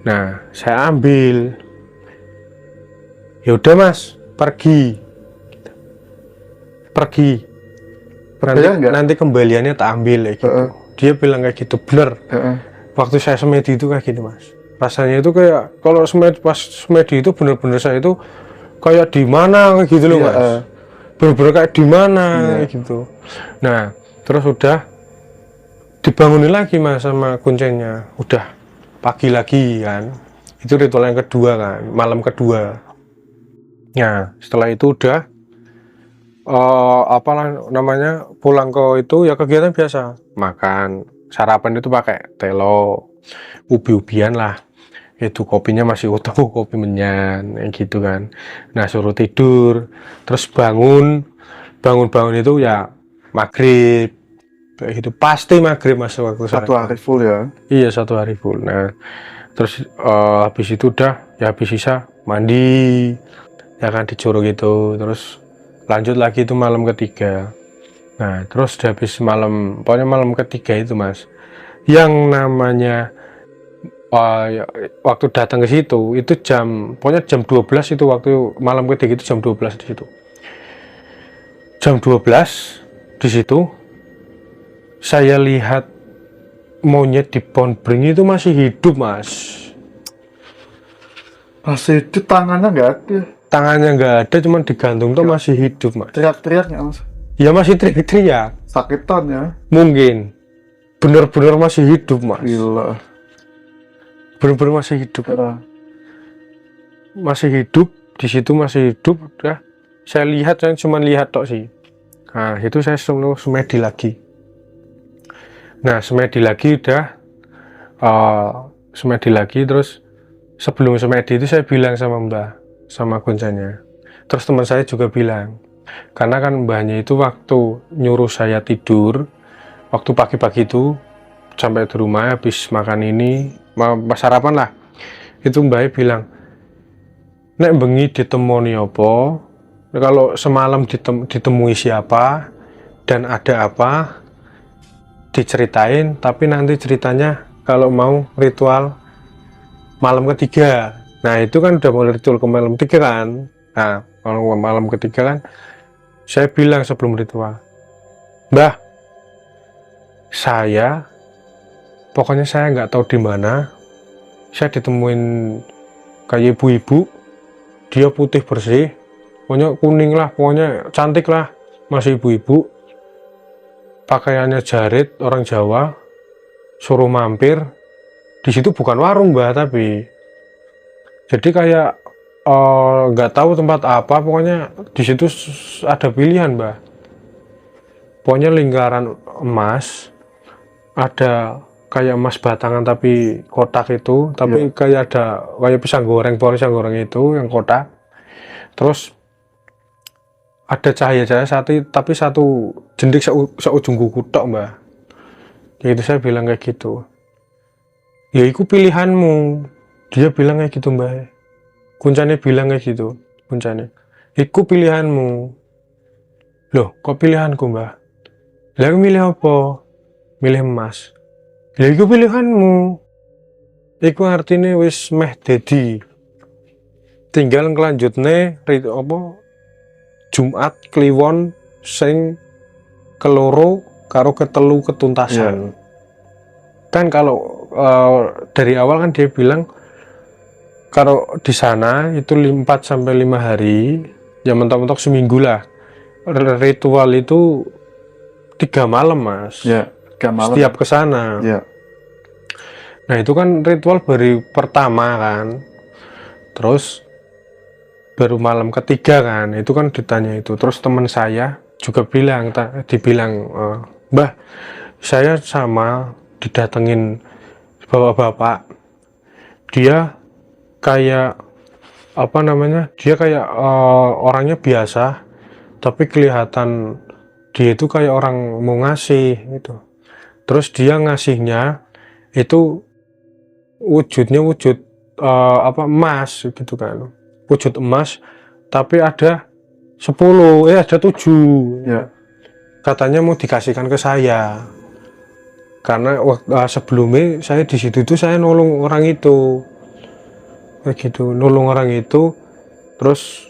Nah saya ambil. Ya udah mas, pergi. Nanti kembaliannya tak ambil ya gitu. Dia bilang kayak gitu, bener. Waktu saya semedi itu kayak gitu mas. Rasanya itu kayak kalau pas semedi itu bener-bener saya itu kayak di mana kayak gitu loh mas. Bener-bener kayak di mana kayak gitu. Nah terus udah dibangunin lagi mas sama kuncinya. Udah pagi lagi kan. Itu ritual yang kedua kan, malam kedua. Nah, setelah itu udah apa namanya, pulang ke itu ya kegiatan biasa, makan, sarapan itu pakai telo, ubi-ubian lah, itu kopinya masih utuh, kopi menyan, kayak gitu kan. Nah, suruh tidur, terus bangun itu ya maghrib, kayak gitu, pasti maghrib mas waktu Satu sarapan. hari full ya. Iya, 1 hari full. Nah, terus habis itu udah ya habis sisa mandi, ya kan di Curug itu, terus lanjut lagi itu malam ketiga. Nah, terus udah habis pokoknya malam ketiga itu mas, yang namanya ya, waktu datang ke situ itu pokoknya jam 12 itu, waktu malam ketiga itu jam 12 di situ. Jam 12 di situ saya lihat monyet di pohon beringin itu masih hidup mas. Masih di tangannya nggak ada. Tangannya nggak ada, cuman digantung tuh masih hidup mas. Teriak-teriak nggak mas? Ya masih teriak-teriak, Sakitan ya. mungkin bener-bener masih hidup mas, Gila. bener-bener masih hidup, Ya. masih hidup di situ, masih hidup. Udah saya lihat, saya cuma lihat tok sih. Nah itu saya semedi lagi. Nah semedi lagi udah semedi lagi, terus sebelum semedi itu saya bilang sama mbah, sama kuncanya. Terus teman saya juga bilang, karena kan mbahnya itu waktu nyuruh saya tidur, waktu pagi-pagi itu sampai di rumah habis makan ini, sarapan lah, itu mbahnya bilang, nek bengi ditemoni apa, kalau semalam ditemui siapa dan ada apa, diceritain, tapi nanti ceritanya kalau mau ritual malam ketiga. Nah itu kan udah mulai ritual ke malam ketiga kan. Nah kalau malam ketiga kan saya bilang sebelum ritual, mbah, saya pokoknya saya nggak tahu di mana, saya ditemuin kayak ibu-ibu, dia putih bersih, pokoknya kuning lah, pokoknya cantik lah, masih ibu-ibu, pakaiannya jarit orang Jawa, suruh mampir di situ. Bukan warung mbah, tapi jadi kayak nggak tahu tempat apa, pokoknya di situ ada pilihan mbah, pokoknya lingkaran emas, ada kayak emas batangan tapi kotak itu, tapi kayak ada kayak pisang goreng, pohon pisang goreng itu yang kotak, terus ada cahaya-cahaya tapi satu jendik seujung kuku tok mbah. Ya itu saya bilang kayak gitu, ya itu pilihanmu, dia bilang kayak gitu mbah, kuncane bilang kayak gitu, kuncane iku pilihanmu. Loh kok pilihanku mbah? Lah aku milih apa? Milih emas. Lah iku pilihanmu, iku artinya wis meh dedi, tinggal ngelanjutne apa Jumat Kliwon sing keloro karo ketelu ketuntasan. Kan kalau dari awal kan dia bilang kalau di sana itu 4 sampai 5 hari, ya mentok-mentok seminggu lah. Ritual itu 3 malam mas. Ya, 3 malam. Setiap kesana. Ya. Nah itu kan ritual baru pertama kan. Terus baru malam ketiga kan, itu kan ditanya itu. Terus teman saya juga dibilang, mbah, saya sama didatengin bapak-bapak, dia kayak apa namanya, dia kayak orangnya biasa, tapi kelihatan dia itu kayak orang mau ngasih gitu. Terus dia ngasihnya itu wujudnya wujud apa emas gitu kan, wujud emas, tapi ada 10, ada 7. Ya. Katanya mau dikasihkan ke saya, karena sebelumnya saya di situ tuh saya nolong orang itu, kayak gitu, nolong orang itu, terus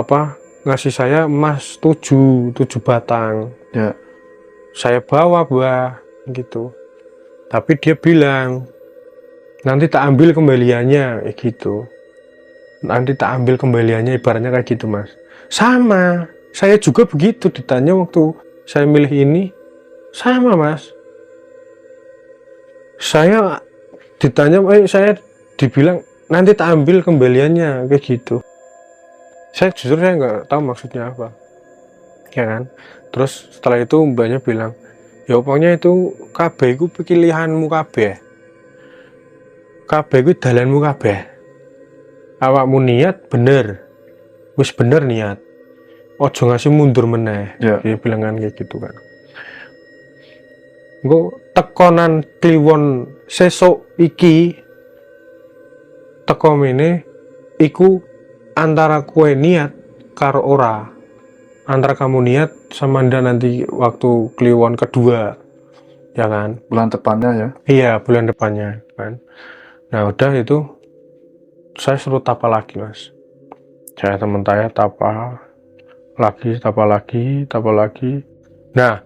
apa ngasih saya emas 7 batang. Ya. Saya bawa bah gitu, tapi dia bilang nanti tak ambil kembaliannya, kayak gitu. Nanti tak ambil kembaliannya, ibaratnya kayak gitu mas. Sama saya juga begitu, ditanya waktu saya milih ini sama mas, saya ditanya saya dibilang nanti tak ambil kembaliannya, kayak gitu. Saya jujur saya nggak tahu maksudnya apa, ya kan. Terus setelah itu mbaknya bilang, ya pokoknya itu kabeh iku pilihanmu kabeh, kabeh iku dalanmu kabeh, awakmu niat bener, wis bener niat, ojo ngasih mundur meneh. Ya. Dia bilang kan kayak gitu kan. Engko tekonan kliwon sesuk iki teko mene iku antara kue niat karo ora, antara kamu niat sama ndak nanti waktu kliwon kedua, ya kan. Bulan depannya ya. Iya, bulan depannya kan. Nah udah itu saya suruh tapa lagi mas, saya teman saya tapa lagi, tapa lagi, tapa lagi. Nah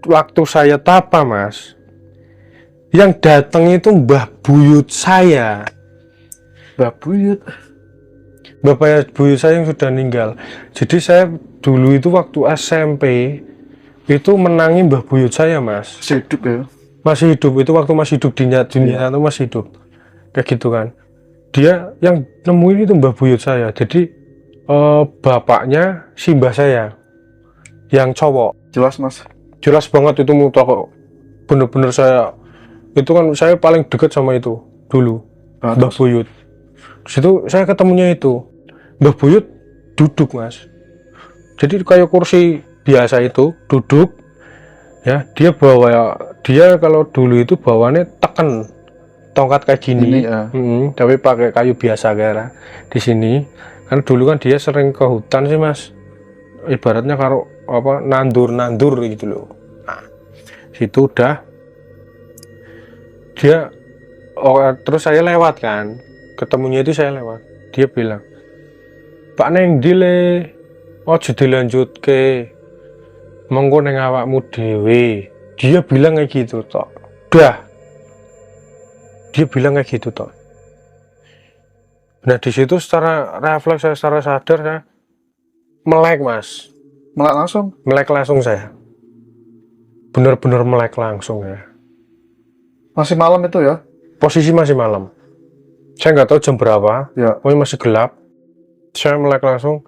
waktu saya tapa mas, yang datang itu mbah buyut saya, Mbak Buyut. bapaknya buyut saya yang sudah meninggal. Jadi saya dulu itu waktu SMP itu menangi mbah buyut saya mas, Masih hidup ya. masih hidup. Itu waktu masih hidup di dunia itu masih hidup kayak gitu kan. Dia yang nemuin itu mbah buyut saya. Jadi bapaknya si mbah saya yang cowok. Jelas mas. Jelas banget itu mutlak kok, bener-bener saya itu kan saya paling dekat sama itu dulu, Nah, mbah buyut. Situ saya ketemunya itu mbah buyut duduk mas, jadi kayak kursi biasa itu duduk ya. Dia bawa, dia kalau dulu itu bawaannya teken tongkat kayak gini, Ini, ya. Tapi pakai kayu biasa kira di sini kan. Dulu kan dia sering ke hutan sih mas, ibaratnya kalau apa nandur gitu loh. Nah, situ udah dia terus saya lewat kan, ketemunya itu saya lewat. Dia bilang, Pak Neng dile ojo dilanjut ke mengko neng awakmu dewe. Dia bilang kayak gitu toh. Dia bilang kayak gitu toh. Nah di situ secara refleks saya, secara sadar saya melek mas, Melek langsung. melek langsung saya, bener-bener melek langsung ya. Masih malam itu ya. Posisi masih malam, saya nggak tahu jam berapa, Ya. pokoknya masih gelap. Saya melek langsung.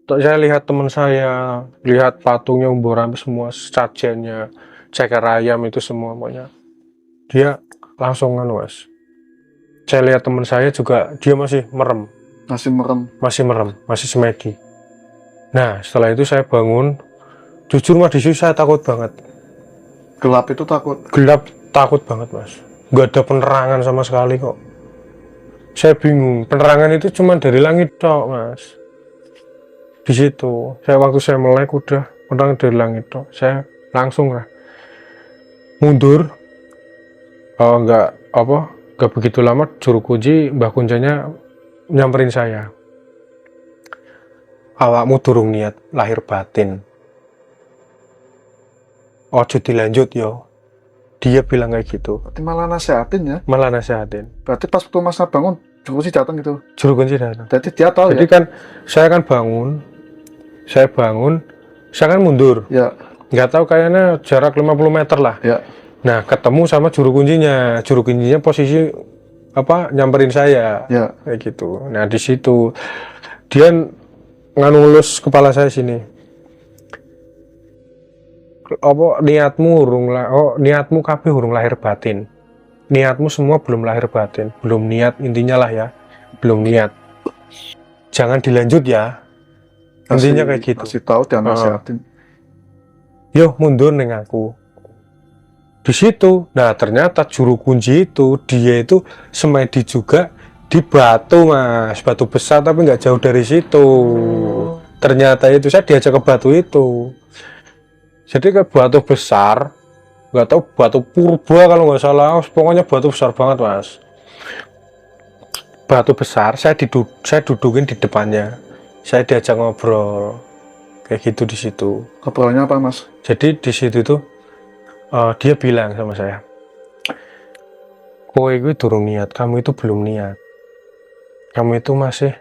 Saya lihat teman saya, lihat patungnya, umbur rambut semua, sajennya, ceker ayam itu semua pokoknya. Dia langsung kan mas. Saya lihat teman saya juga, dia masih merem, masih semedi. Nah setelah itu saya bangun, jujur mas di situ saya takut banget. Gelap itu takut. Gelap takut banget mas, nggak ada penerangan sama sekali kok. Saya bingung, penerangan itu cuma dari langit tok mas. Di situ saya waktu saya melek udah penerangan dari langit tok. Saya langsung lah mundur. Nggak begitu lama juru kunci, mbah kuncinya nyamperin saya. Awakmu durung niat lahir batin, ojo dilanjut yo. Dia bilang kayak gitu. Berarti malah nasehatin ya. Malah nasehatin. Berarti pas waktu mas bangun, juru kunci datang gitu. Juru kunci datang. Jadi dia tahu Jadi ya. kan saya kan bangun, saya kan mundur. Ya. Nggak tahu kayaknya jarak 50 meter lah. Ya. Nah ketemu sama juru kuncinya posisi apa nyamperin saya, Ya. kayak gitu. Nah di situ dia nganulus kepala saya sini. Apa niatmu kabeh urung lahir batin. Niatmu semua belum lahir batin, belum niat intinya lah ya, belum niat. Jangan dilanjut ya. Intinya kayak gitu. Kasih tahu dia nasehatin. Yo mundur neng aku. Di situ, nah ternyata juru kunci itu dia itu semedi juga di batu mas, batu besar tapi nggak jauh dari situ. Ternyata itu saya diajak ke batu itu. Jadi ke batu besar, nggak tahu batu purba kalau nggak salah, pokoknya batu besar banget mas. Batu besar, saya dudukin di depannya, saya diajak ngobrol, kayak gitu di situ. Ngobrolnya apa mas? Jadi di situ tuh dia bilang sama saya, kowe itu durung niat, kamu itu belum niat, kamu itu masih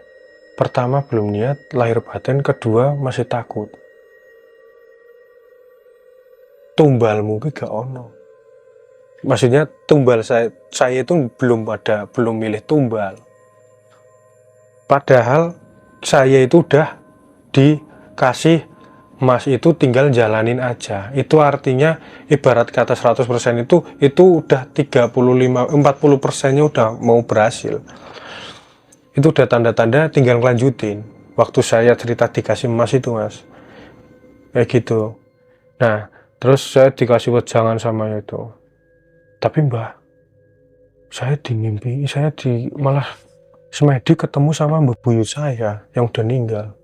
pertama belum niat lahir batin, kedua masih takut. Tumbalmu gak ono. Maksudnya tumbal saya itu belum milih tumbal. Padahal saya itu udah dikasih Mas itu tinggal jalanin aja. Itu artinya ibarat kata 100% itu udah 40%-nya udah mau berhasil. Itu udah tanda-tanda tinggal lanjutin. Waktu saya cerita dikasih Mas itu, Mas. Kayak gitu. Nah, terus saya dikasih wejangan sama itu. Tapi Mbah, saya malah semedi ketemu sama mbah buyut saya yang udah ninggal.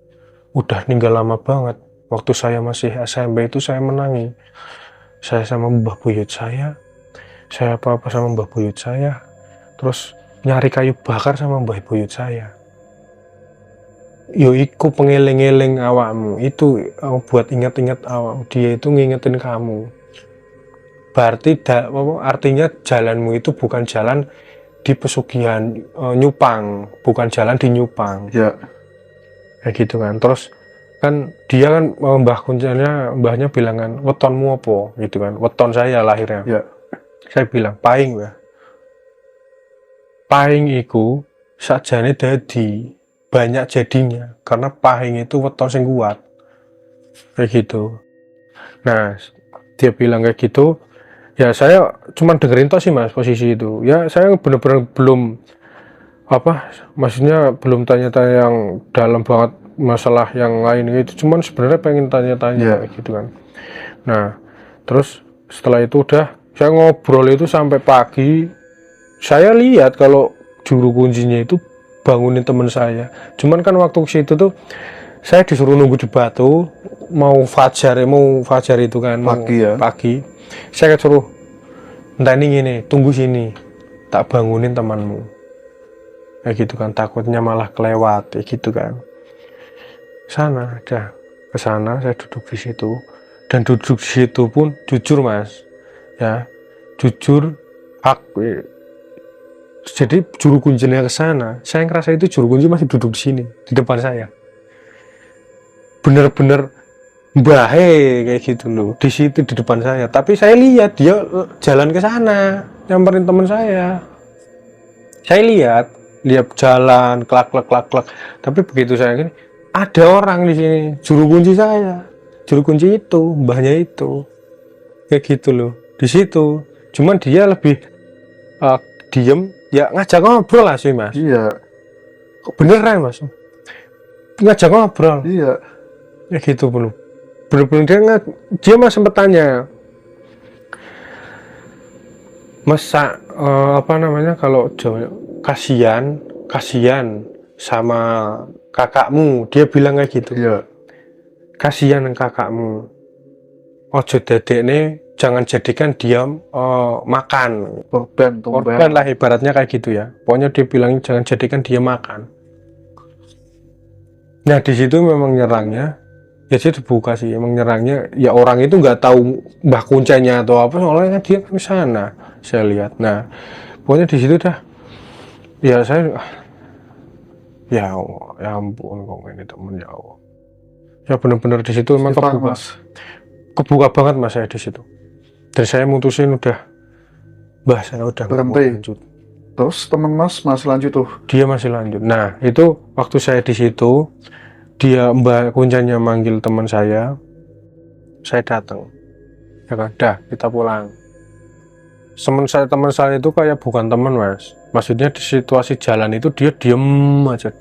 Udah ninggal lama banget. Waktu saya masih SMP itu saya menangi. Saya sama mbah buyut saya apa-apa sama mbah buyut saya. Terus nyari kayu bakar sama mbah buyut saya. Yo iku pengeleng-eleng awakmu. Itu buat ingat-ingat awakmu. Dia itu ngingetin kamu. Berarti artinya jalanmu itu bukan jalan di pesugihan Nyupang, bukan jalan di Nyupang. Ya. Kayak gitu kan. Terus kan dia kan mbahnya bilang kan, wetonmu apa gitu kan, weton saya lahirnya. Ya. Saya bilang paing ya, paing iku sakjane dadi banyak jadinya karena paing itu weton sing kuat kayak gitu. Nah dia bilang kayak gitu ya, saya cuman dengerin toh sih Mas posisi itu ya. Saya bener-bener belum maksudnya belum tanya-tanya yang dalam banget masalah yang lain gitu, cuman sebenarnya pengen tanya-tanya gitu kan. Nah terus setelah itu udah saya ngobrol itu sampai pagi. Saya lihat kalau juru kuncinya itu bangunin teman saya, cuman kan waktu situ tuh saya disuruh nunggu di Batu mau fajar itu kan, pagi. Saya suruh entah ini tunggu sini, tak bangunin temanmu kayak gitu kan, takutnya malah kelewat kayak gitu kan. Sana ada ke sana, saya duduk di situ, dan duduk di situ pun jujur Mas ya, jujur jadi juru kuncinya ke sana, saya ngerasa itu juru kunci masih duduk di sini di depan saya, bener-bener bahe kayak gitu loh di situ di depan saya. Tapi saya lihat dia jalan ke sana nyamperin teman saya lihat jalan klak, tapi begitu saya gini, ada orang di sini, juru kunci saya, juru kunci itu, mbahnya itu, kayak gitu loh di situ. Cuman dia lebih diem, ya ngajak ngobrol lah sih Mas. Iya. Beneran Mas, ngajak ngobrol. Iya. Ya gitu belum. Bener-bener dia Mas sempet tanya, Masa kalau kasihan sama kakakmu, dia bilang kayak gitu. Iya. Kasihan kakakmu, ojo dadekne, jangan jadikan dia makan korban lah ibaratnya kayak gitu ya. Pokoknya dia bilang jangan jadikan dia makan. Nah di situ memang nyerangnya ya, dia dibuka sih emang nyerangnya ya, orang itu nggak tahu mbah kuncanya atau apa, soalnya dia ke sana saya lihat. Nah pokoknya di situ dah ya, saya ya ampun kok ini temen, ya Allah ya, bener-bener di situ emang kebuka banget Mas saya di situ. Dan saya mutusin udah, Mbah saya udah berhenti. Lanjut. Terus teman Mas masih lanjut tuh? Dia masih lanjut. Nah itu waktu saya di situ, dia mbak kuncanya manggil teman saya datang ya kan, dah kita pulang. Teman saya itu kayak bukan teman Mas, maksudnya di situasi jalan itu dia diem aja,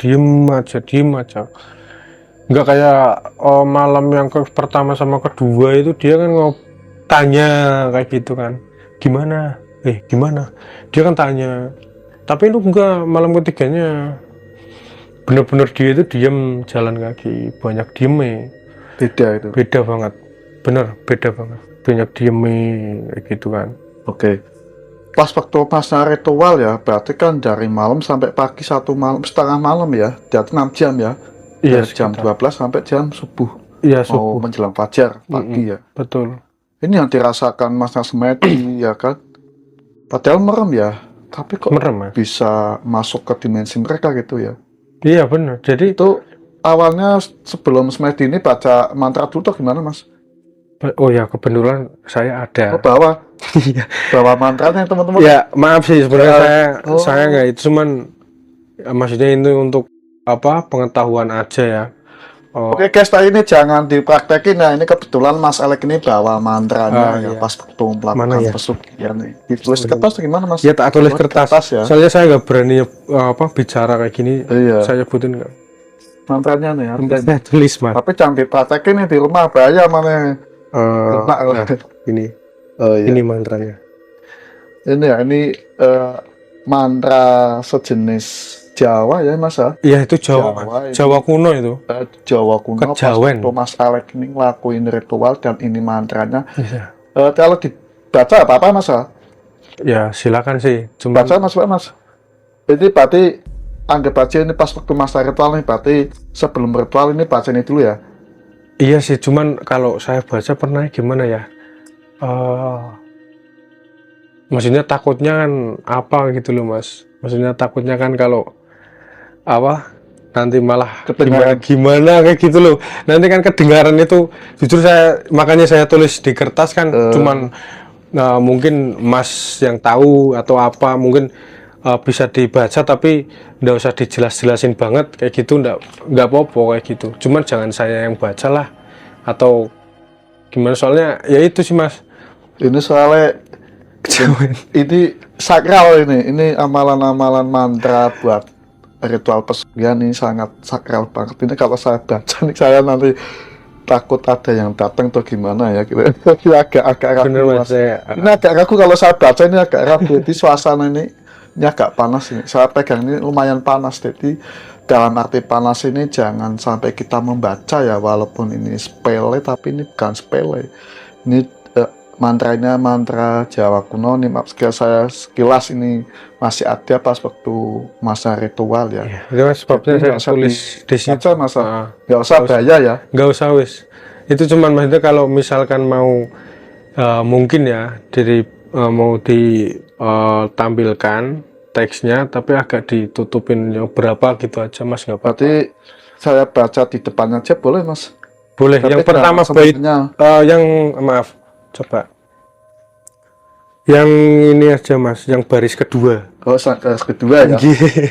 nggak kayak malam yang pertama sama kedua itu dia kan tanya kayak gitu kan, gimana, dia kan tanya. Tapi itu enggak, malam ketiganya bener-bener dia itu diem jalan kaki, banyak dieme. Beda banget, beda banget, banyak dieme kayak gitu kan. Oke. Pas waktu pasnya ritual ya, berarti kan dari malam sampai pagi, setengah malam ya, jadi 6 jam ya. Iya, jam 12 sampai jam subuh. Iya, subuh. Mau menjelang fajar pagi ya. Betul. Ini yang dirasakan Mas Nasmedi ya kan. Padahal merem ya, tapi kok merem, bisa masuk ke dimensi mereka gitu ya. Iya benar. Jadi itu awalnya sebelum Smedi ini baca mantra dulu tuh gimana Mas? Oh ya, kebetulan saya ada. Oh, bawa mantranya teman-teman. Ya maaf sih sebenarnya saya nggak itu, cuman maksudnya itu untuk pengetahuan aja ya. Oke guys, tadi ini jangan dipraktekin ya. Ini kebetulan Mas Alek ini bawa mantranya ya Iya. pas waktu Mana melakukan ya? pesugihan nih. Ditulis kertas atau gimana Mas? Ya tak tulis Oh, kertas. ya. Soalnya saya nggak berani bicara kayak gini. Iya. Saya sebutin nggak. Mantranya nih ya. Saya tulis mas. Tapi jangan dipraktekin nih di rumah, bahaya mana. Nah, ini Oh iya. ini mantranya. Ini ya, ini mantra sejenis Jawa ya Mas ya. Iya itu Jawa, Jawa Mas. ini. Jawa kuno itu. Jawa kuno pas Kejawen. waktu Mas Alek ini ngelakuin ritual dan ini mantranya. Iya. Kalau dibaca apa Mas ya? Ya silakan sih. Cuma Baca Mas. Ini berarti anggap aja ini pas waktu masa ritual nih, berarti sebelum ritual ini baca ini dulu ya. iya sih. Cuman kalau saya baca pernah gimana ya? Maksudnya takutnya kan apa gitu loh mas. Maksudnya takutnya kan kalau nanti malah Kedengaran. gimana kayak gitu loh. Nanti kan kedengaran itu jujur makanya saya tulis di kertas kan cuman mungkin mas yang tahu atau apa mungkin bisa dibaca tapi nggak usah dijelas-jelasin banget kayak gitu, nggak apa-apa kayak gitu. Cuman jangan saya yang baca lah atau gimana, soalnya ya itu sih mas. Ini soalnya ini sakral ini amalan-amalan mantra buat ritual pesugihan ini sangat sakral banget. Ini kalau saya baca nih saya nanti takut ada yang datang atau gimana ya kira agak ragu. Bener mas, Ini agak ragu kalau saya baca, ini agak ragu. Jadi suasana ini agak panas ini. Saya pegang ini lumayan panas. Jadi dalam arti panas ini jangan sampai kita membaca ya, walaupun ini sepele tapi ini bukan sepele. Ini mantranya mantra Jawa kuno nih, saya sekilas ini masih ada pas waktu masa ritual ya. Itu mas sebabnya Jadi saya tulis di situ. Baca masa nggak usah bahaya ya. Nggak usah wis. Itu cuman maksudnya kalau misalkan mau mungkin ya mau ditampilkan teksnya tapi agak ditutupin yang berapa gitu aja mas, nggak apa-apa. Berarti saya baca di depannya aja boleh mas? Boleh. Tapi yang pertama bait yang maaf coba yang ini aja mas, yang baris kedua. Oh baris kedua ya.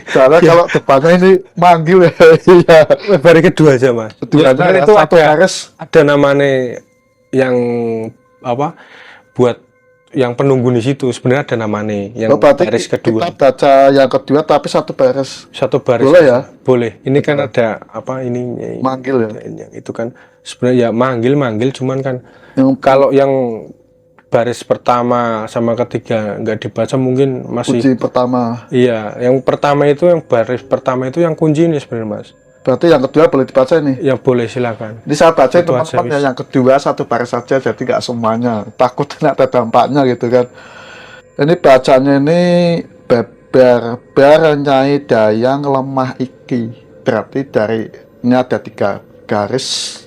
Soalnya kalau depannya ini manggil ya. Baris kedua aja mas. Keduanya ya, itu satu baris. Ada namanya yang buat yang penunggu di situ sebenarnya ada namanya yang baris kedua. Kita baca yang kedua tapi satu baris. Boleh ya? Boleh. Ini kan ada ini manggil ya. Yang itu kan sebenarnya ya manggil cuman kan kalau yang baris pertama sama ketiga nggak dibaca mungkin masih kunci pertama. Iya, yang pertama itu yang baris pertama itu yang kunci ini sebenarnya mas. Berarti yang kedua boleh dibaca nih? Ya boleh silakan. Ini saya baca teman-teman ya, yang kedua satu baris saja jadi nggak semuanya. Takutnya ada dampaknya gitu kan. Ini bacanya ini beber nyai dayang lemah iki. Berarti ini ada 3 garis.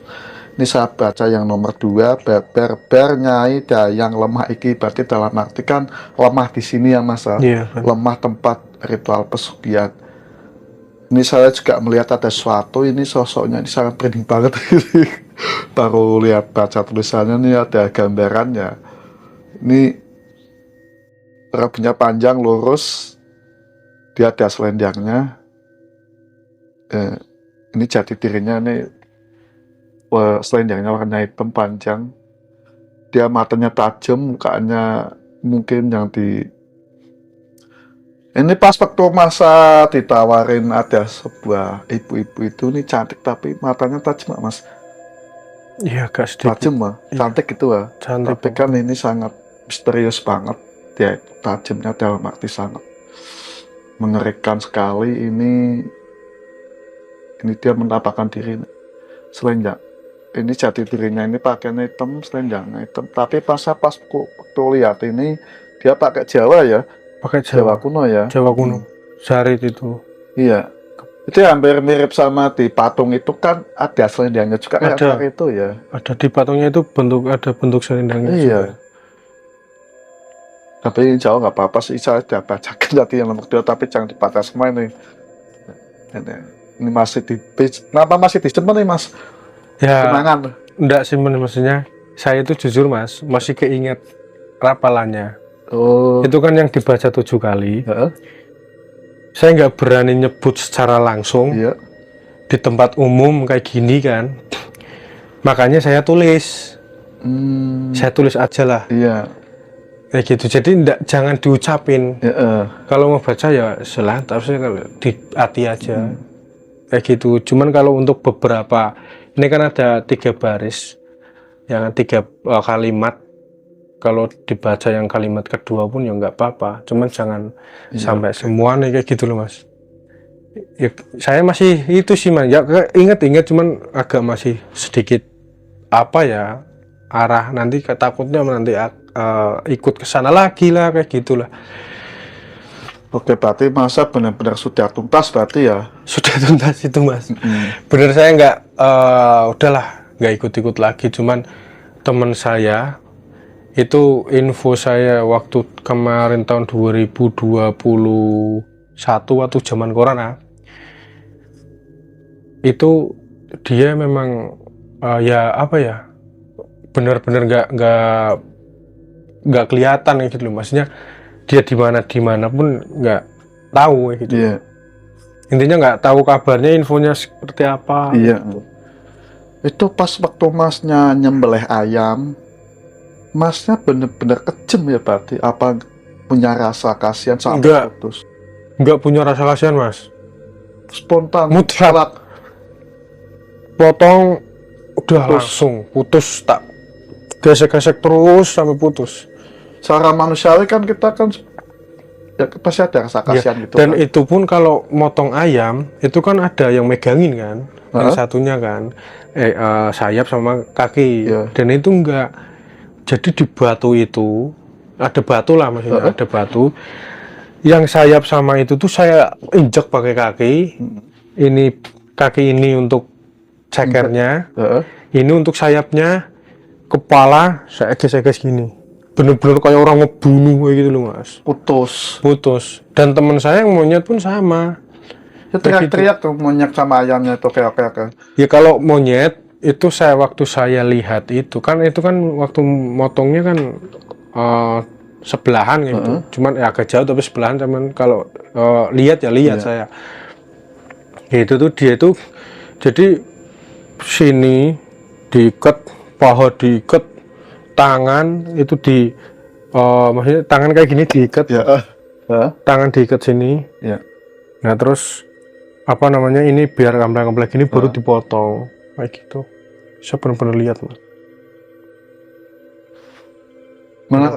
Ini saya baca yang nomor 2, beber nyai dayang lemah iki, berarti dalam arti kan lemah di sini ya mas, lemah tempat ritual pesugihan. Ini saya juga melihat ada sesuatu, ini sosoknya ini sangat merinding banget. Baru lihat baca tulisannya ini ada gambarannya. Ini rambutnya panjang lurus, dia ada selendangnya. Ini jati dirinya ini selendangnya warna hitam panjang, dia matanya tajam, mukanya mungkin yang ini pas waktu masa ditawarin ada sebuah ibu-ibu itu nih cantik tapi matanya tajam mas. Iya agak sedikit tajam mah, cantik gitu lah. Cantik, tapi kan ini sangat misterius banget, dia itu tajamnya dalam arti sangat mengerikan sekali. Ini dia menampakkan diri selendang. Ini jati dirinya ini pakainya hitam, selendangnya hitam. Tapi pas waktu lihat ini dia pakai Jawa ya, pakai Jawa kuno ya. Jawa kuno, sarit itu. Iya, itu hampir mirip sama di patung itu kan ada selendangnya juga kayak itu ya. Ada di patungnya itu ada bentuk selendangnya. Iya. Juga. Tapi Jawa nggak apa-apa sih, saya sudah bacakan tadi yang nomor 2, tapi jangan dibaca semua ini. Ini masih di page. Kenapa masih disimpan nih mas? Ya, kenangan. Enggak sih maksudnya saya itu jujur mas masih keinget rapalannya. Itu kan yang dibaca 7 kali. Saya nggak berani nyebut secara langsung. di tempat umum kayak gini kan. Makanya saya tulis. Saya tulis aja lah. Iya. Kayak gitu. Jadi jangan diucapin. Kalau mau baca ya silahkan, tapi di hati aja. Kayak gitu. Cuman kalau untuk beberapa, ini kan ada 3 baris, yang 3 kalimat. Kalau dibaca yang kalimat kedua pun ya nggak apa-apa. Cuman jangan sampai semua nih kayak gitu loh mas. Ya, saya masih itu sih mas. Ya inget-inget, cuman agak masih sedikit apa ya, arah nanti takutnya nanti ikut ke sana lagi lah kayak gitulah. Oke, berarti masa benar-benar sudah tuntas berarti ya? Sudah tuntas itu mas. Bener, saya nggak udahlah nggak ikut-ikut lagi. Cuman teman saya itu info saya waktu kemarin tahun 2021 waktu zaman corona itu, dia memang ya apa ya, benar-benar nggak kelihatan gitu loh, maksudnya dia di mana pun nggak tahu gitu. Intinya nggak tahu kabarnya, infonya seperti apa. Gitu. Itu pas waktu masnya nyembelih ayam, masnya bener-bener kejem ya berarti? Apa punya rasa kasihan sampai putus? Nggak punya rasa kasihan mas. Spontan. Mutlak. Potong udah langsung putus, tak gesek-gesek terus sampai putus. Secara manusiawi kan kita kan ya pasti ada rasa kasihan gitu. Dan kan, itu pun kalau motong ayam itu kan ada yang megangin kan, yang satunya kan sayap sama kaki. Dan itu enggak. Jadi di batu itu ada batu lah maksudnya, ada batu. Yang sayap sama itu tuh saya injek pakai kaki. Ini kaki ini untuk cekernya, ini untuk sayapnya, kepala saya gesek-gesek gini. Bener-bener kayak orang ngebunuh kayak gitu loh mas. Putus. Dan teman saya yang monyet pun sama. Ya, teriak-teriak tuh monyet sama ayamnya itu kayak. Ya kalau monyet itu waktu saya lihat itu kan waktu motongnya kan sebelahan gitu. Cuman ya agak jauh tapi sebelahan, cuman kalau lihat saya. Itu tuh dia tuh jadi sini diikat, paha diikat, tangan itu maksudnya tangan kayak gini diikat. Tangan diikat sini. Nah terus apa namanya, ini biar kampleng-kampleng gini baru dipotong kayak gitu. Saya benar-benar lihat mas.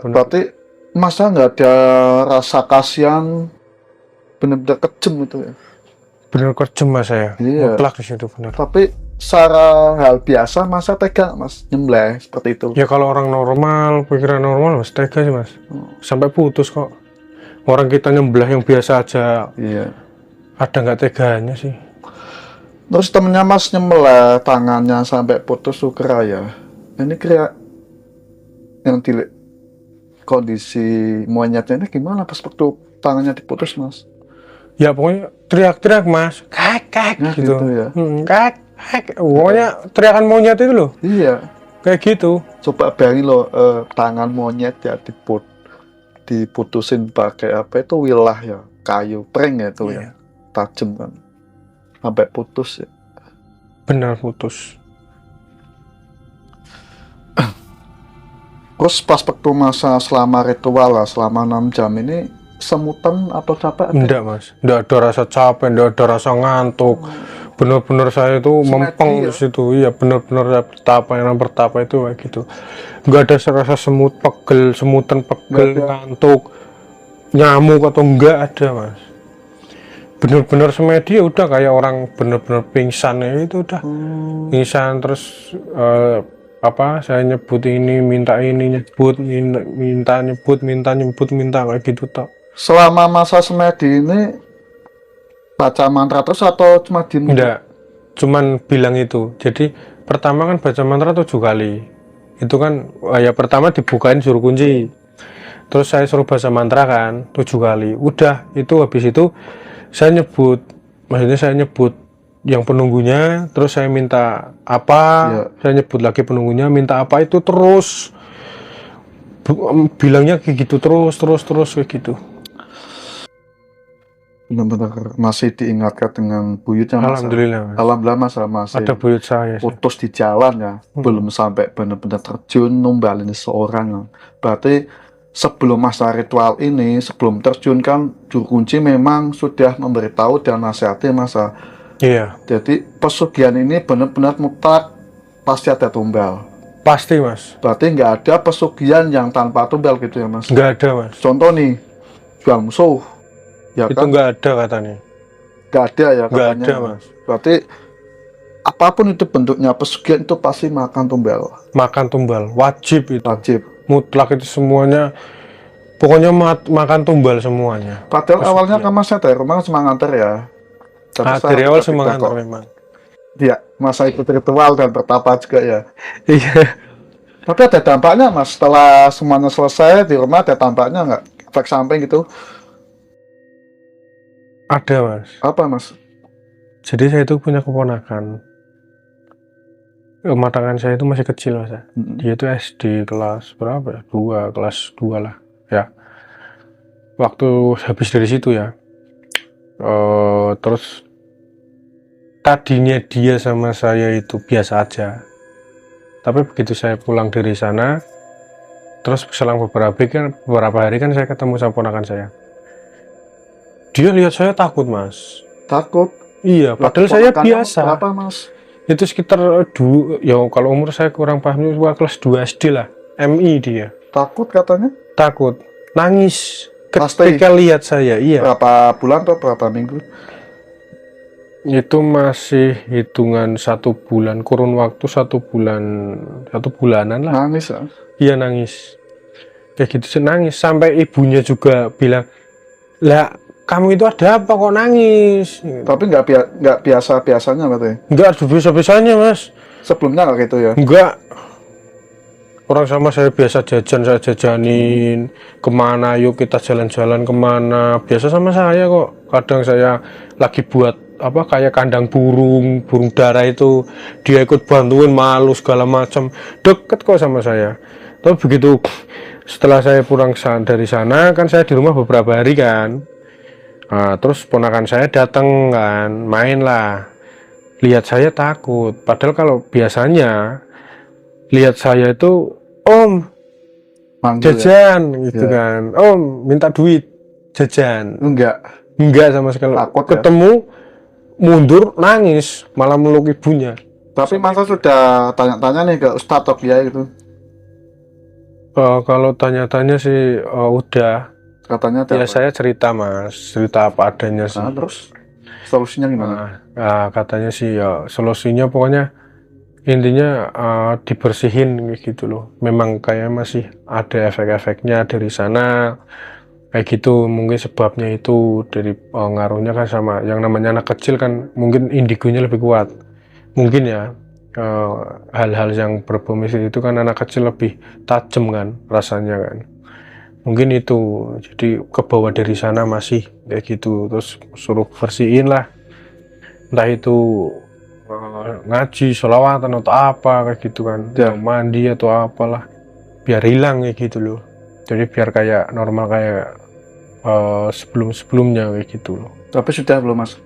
Berarti masa nggak ada rasa kasihan, benar-benar kejem itu ya? Benar kejem mas saya. Mutlak di situ benar. Tapi secara hal biasa masa tega mas nyembelih seperti itu? Ya kalau orang normal, pikiran normal mas tega sih mas. Sampai putus kok. Orang kita nyembelih yang biasa aja. Ada nggak teganya sih. Terus temennya mas nyembelih tangannya sampai putus suka ya. Ini kira yang di kondisi monyetnya ini gimana pas waktu tangannya diputus mas? Ya pokoknya teriak-teriak mas, kek gitu ya. Kek. Pokoknya teriakan monyet itu loh. Kayak gitu. Coba bayangin loh, tangan monyet ya diputusin pakai apa itu, wilah ya, kayu pring ya itu ya, tajam kan, sampai putus ya. Benar putus. Terus pas waktu masa selama ritual lah, selama 6 jam ini semutan atau capek? Enggak mas, enggak ada rasa capek, enggak ada rasa ngantuk. Benar-benar saya itu mempeng di situ. Iya benar-benar yang bertapa itu kayak gitu. Enggak ada rasa semutan pegel, ngantuk, nyamuk atau enggak ada mas. Benar-benar semedi udah kayak orang benar-benar pingsan ya, itu udah pingsan. Terus saya nyebut ini, minta ini, minta kayak gitu tak. Selama masa semedi ini baca mantra terus atau cuma diem? Enggak, cuman bilang itu. Jadi pertama kan baca mantra 7 kali. Itu kan ya pertama dibukain suruh kunci. Terus saya suruh baca mantra kan 7 kali. Udah, itu habis itu saya nyebut yang penunggunya, terus saya minta apa, saya nyebut lagi penunggunya, minta apa, itu terus bilangnya kayak gitu terus kayak gitu. benar-benar masih diingatkan dengan buyutnya Mas. Alhamdulillah Mas. Alhamdulillah Mas masih Ada buyut saya sih. putus di jalan ya, belum sampai benar-benar terjun numbalin seorang. Berarti sebelum masa ritual ini, sebelum terjun kan juru kunci memang sudah memberitahu dan nasihati Mas. Iya, Jadi pesugihan ini benar-benar mutlak pasti ada tumbal. pasti Mas. Berarti nggak ada pesugihan yang tanpa tumbal gitu ya Mas. Nggak ada Mas. Contoh nih, jual musuh, ya Itu kan? nggak ada katanya. Nggak ada ya Nggak katanya. ada Mas. Berarti apapun itu bentuknya pesugihan itu pasti makan tumbal, Makan tumbal, wajib itu. wajib. Mutlak itu semuanya. Pokoknya makan tumbal semuanya. Padahal Pesugihan. awalnya kan Mas dari rumah cuma nganter ya. Tapi saya Dari awal tidak semangat kok. memang. Iya, masa ikut ritual dan bertapa juga ya. Iya. Tapi ada dampaknya Mas, setelah semuanya selesai di rumah ada dampaknya nggak? Efek samping gitu? Ada Mas. Apa Mas? Jadi saya itu punya keponakan. Kematangan saya itu masih kecil Mas. Dia itu SD kelas berapa ya? Kelas 2 lah. Ya. Waktu habis dari situ ya. Terus tadinya dia sama saya itu biasa aja. Tapi begitu saya pulang dari sana, terus selang beberapa hari kan saya ketemu sama ponakan saya. Dia lihat saya takut Mas. Takut? Iya, padahal saya Ponakannya biasa. Berapa Mas? Itu sekitar ya kalau umur saya kurang paham itu kelas 2 SD lah. MI dia. Takut katanya? Takut, nangis Pasti. ketika lihat saya. Iya. Berapa bulan atau berapa minggu? Itu masih hitungan 1 bulan, kurun waktu 1 bulanan lah. Nangis ya? Iya nangis. Kayak gitu sih nangis. Sampai ibunya juga bilang, lah kamu itu ada apa kok nangis? Tapi nggak biasa-biasanya katanya. Enggak ada bisa-bisanya Mas. Sebelumnya nggak gitu ya? Enggak. Orang sama saya biasa jajan, saya jajanin. Kemana yuk kita jalan-jalan kemana. Biasa sama saya kok. Kadang saya lagi buat apa kayak kandang burung dara itu. Dia ikut bantuin malu segala macam. Deket kok sama saya. Tapi begitu setelah saya pulang dari sana kan saya di rumah beberapa hari kan. Nah, terus ponakan saya datang kan, main lah. Lihat saya takut. Padahal kalau biasanya lihat saya itu, Om, Manggil ya? jajan gitu Ya. kan. Om, minta duit, jajan. Enggak sama sekali. Takut ya? Ketemu, mundur, nangis, malah meluk ibunya. Tapi masa sudah tanya-tanya nih ke Ustadz atau Kiai gitu? Kalau tanya-tanya sih udah. Katanya Ya apa? saya cerita Mas, cerita apa adanya sih. Nah, terus solusinya gimana? Katanya sih ya solusinya pokoknya intinya dibersihin gitu loh. Memang kayak masih ada efek-efeknya dari sana kayak gitu. Mungkin sebabnya itu dari ngaruhnya kan sama yang namanya anak kecil kan mungkin indigonya lebih kuat. Mungkin ya hal-hal yang berbau mistis itu kan anak kecil lebih tajam kan rasanya kan. Mungkin itu jadi kebawa dari sana masih kayak gitu. Terus suruh bersihin lah, entah itu ngaji, sholawatan atau apa kayak gitu kan, Ya. mandi atau apalah, biar hilang kayak gitu loh. Jadi biar kayak normal kayak sebelum-sebelumnya kayak gitu loh. Tapi sudah belum Mas?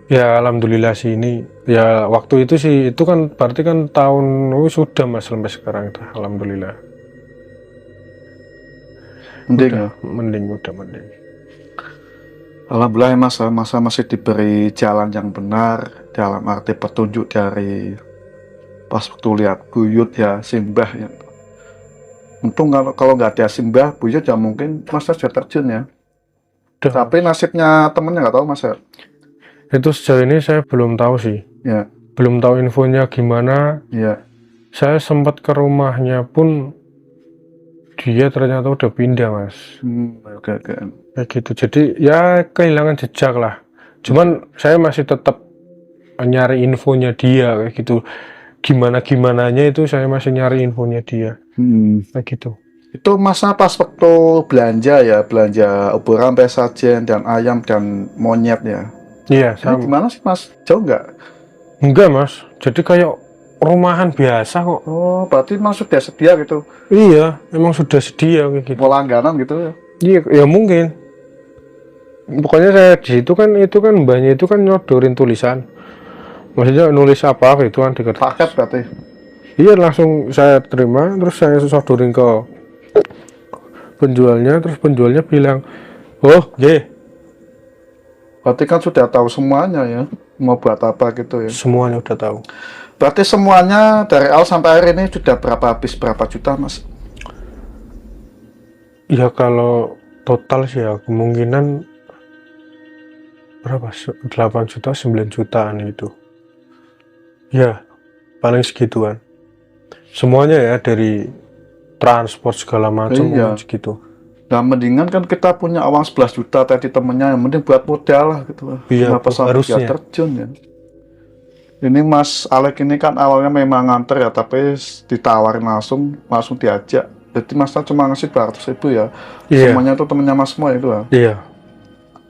Ya alhamdulillah sih ini ya waktu itu sih itu kan berarti kan tahun sudah Mas sampai sekarang itu alhamdulillah. Mending Udah, ya? mending. Alhamdulillah ya Mas, masa masih diberi jalan yang benar dalam arti petunjuk dari pas waktu lihat buyut ya, simbah ya. Untung kalau nggak ada simbah buyut ya mungkin Mas sudah terjun ya. Udah. Tapi nasibnya temennya nggak tahu Mas ya. Itu sejauh ini saya belum tahu sih. Ya, Belum tahu infonya gimana. ya. Saya sempat ke rumahnya pun dia ternyata udah pindah Mas. Oke. Kayak gitu. Jadi ya kehilangan jejak lah. Cuman saya masih tetap nyari infonya dia kayak gitu. Gimananya itu saya masih nyari infonya dia. Kayak gitu. Itu masa pas waktu belanja ubur sampai sajen dan ayam dan monyet ya. Iya, Ini sama. gimana sih Mas? Jauh nggak? Enggak Mas. Jadi kayak rumahan biasa kok. Oh, berarti Mas sudah sedia gitu, Iya, emang sudah sedia kayak gitu. mau langganan gitu ya. Iya, ya mungkin. pokoknya saya di situ kan, itu kan mbahnya itu kan nyodorin tulisan, maksudnya nulis apa gitu kan di kertas. Paket berarti. Iya, langsung saya terima, terus saya sodorin ke penjualnya, terus penjualnya bilang, oh ye, Berarti kan sudah tahu semuanya ya, mau buat apa gitu ya. semuanya udah tahu. Berarti semuanya dari awal sampai akhir ini sudah habis berapa juta Mas? Ya kalau total sih ya kemungkinan berapa, 8 juta 9 jutaan itu ya, paling segituan semuanya ya, dari transport segala macam. Iya. Mungkin segitu. Nah, mendingan kan kita punya uang 11 juta tadi temennya, yang mending buat modal lah gitu lah. Iya, Kenapa sampai dia harusnya. terjun ya? Ini Mas Alek ini kan awalnya memang nganter ya, tapi ditawarin langsung diajak. Jadi Masnya cuma ngasih 200.000 ya. Iya. Semuanya itu temennya Mas semua itu lah. Iya,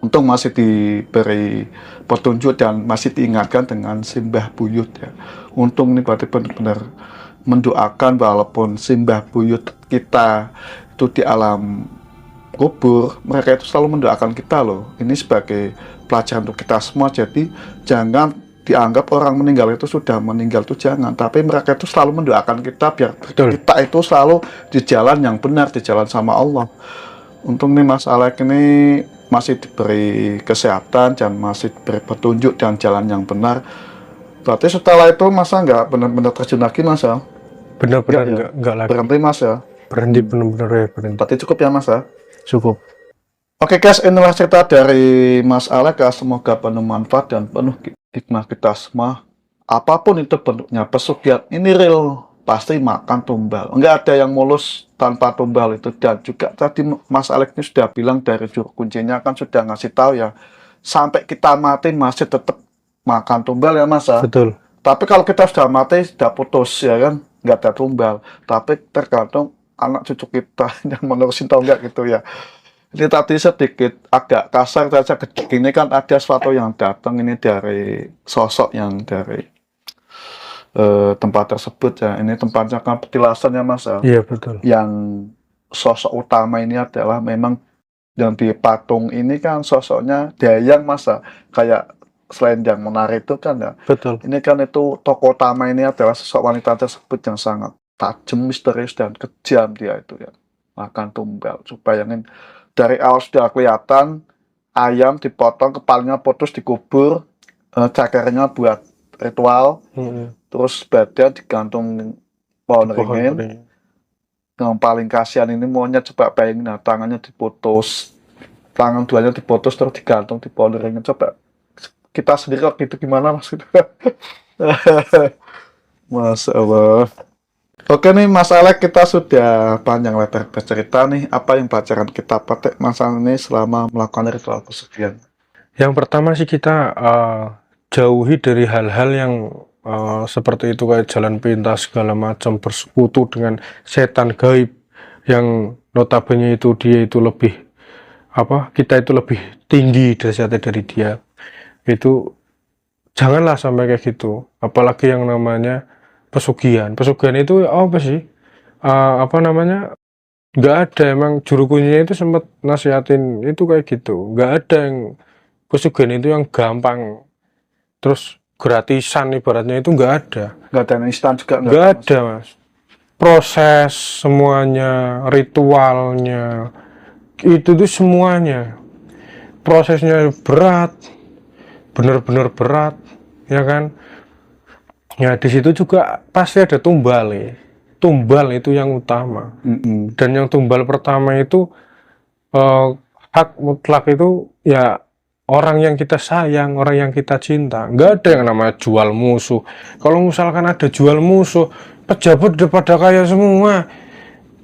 Untung masih diberi petunjuk dan masih diingatkan dengan simbah buyut ya. Untung ini berarti benar-benar mendoakan walaupun simbah buyut kita itu di alam kubur, mereka itu selalu mendoakan kita loh. Ini sebagai pelajaran untuk kita semua. Jadi jangan dianggap orang meninggal itu sudah meninggal, itu jangan. Tapi mereka itu selalu mendoakan kita biar betul. kita itu selalu di jalan yang benar, di jalan sama Allah. Untung nih Mas Alek ini masih diberi kesehatan dan masih diberi petunjuk dan jalan yang benar. Berarti setelah itu Masa nggak benar-benar terjun lagi Mas ya? Benar-benar Iya, iya. nggak lagi. Berhenti Mas ya? Berhenti, benar-benar ya berhenti. Berarti cukup ya Mas ya? Cukup. Oke guys, inilah cerita dari Mas Alek ya. Semoga penuh manfaat dan penuh hikmah kita semua. Apapun itu bentuknya, pesugihan ini real, pasti makan tumbal. Enggak ada yang mulus tanpa tumbal itu. Dan juga tadi Mas Alek ini sudah bilang dari juru kuncinya kan sudah ngasih tahu ya, sampai kita mati masih tetap makan tumbal ya Mas ya. Betul. Tapi kalau kita sudah mati, sudah putus ya kan, nggak ada tumbal. Tapi tergantung anak cucu kita yang menerusin atau enggak gitu ya. Ini tadi sedikit agak kasar saja, ini kan ada sesuatu yang datang ini dari sosok yang dari tempat tersebut ya. Ini tempatnya kan petilasan ya Mas ya. Iya, betul. Yang sosok utama ini adalah memang yang di patung ini kan sosoknya Dayang Mas ya. Kayak selain yang menari itu kan ya. Betul. Ini kan itu tokoh utama ini adalah sosok wanita tersebut yang sangat tajam, misterius dan kejam dia itu ya. Makan tumbal. Bayangin dari awal sudah kelihatan ayam dipotong, kepalanya putus dikubur, cakarnya buat ritual, terus badan digantung pohon ringin. Yang paling kasihan ini monyet, coba bayangin, nah, tangannya diputus, tangan duanya diputus terus digantung di pohon ringin. Coba kita sendiri waktu itu gimana Mas? Masya Allah. Oke nih Mas Alek, kita sudah panjang lebar bercerita nih. Apa yang pelajaran kita petik Mas ini selama melakukan ritual pesugihan? Yang pertama sih kita jauhi dari hal-hal yang seperti itu, kayak jalan pintas segala macam, bersekutu dengan setan gaib yang notabene itu dia itu lebih kita itu lebih tinggi derajatnya dari dia. Itu janganlah sampai kayak gitu. Apalagi yang namanya pesugihan itu apa sih, nggak ada. Emang juru kuncinya itu sempat nasihatin itu kayak gitu, nggak ada yang pesugihan itu yang gampang terus gratisan ibaratnya, itu nggak ada. Nggak ada yang instan juga Nggak ada Mas. Proses semuanya, ritualnya itu tuh semuanya prosesnya berat, bener-bener berat ya kan. Ya di situ juga pasti ada tumbal ya. Tumbal itu yang utama. Dan yang tumbal pertama itu hak mutlak itu ya orang yang kita sayang, orang yang kita cinta. Nggak ada yang namanya jual musuh. Kalau misalkan ada jual musuh, pejabat udah pada kaya semua.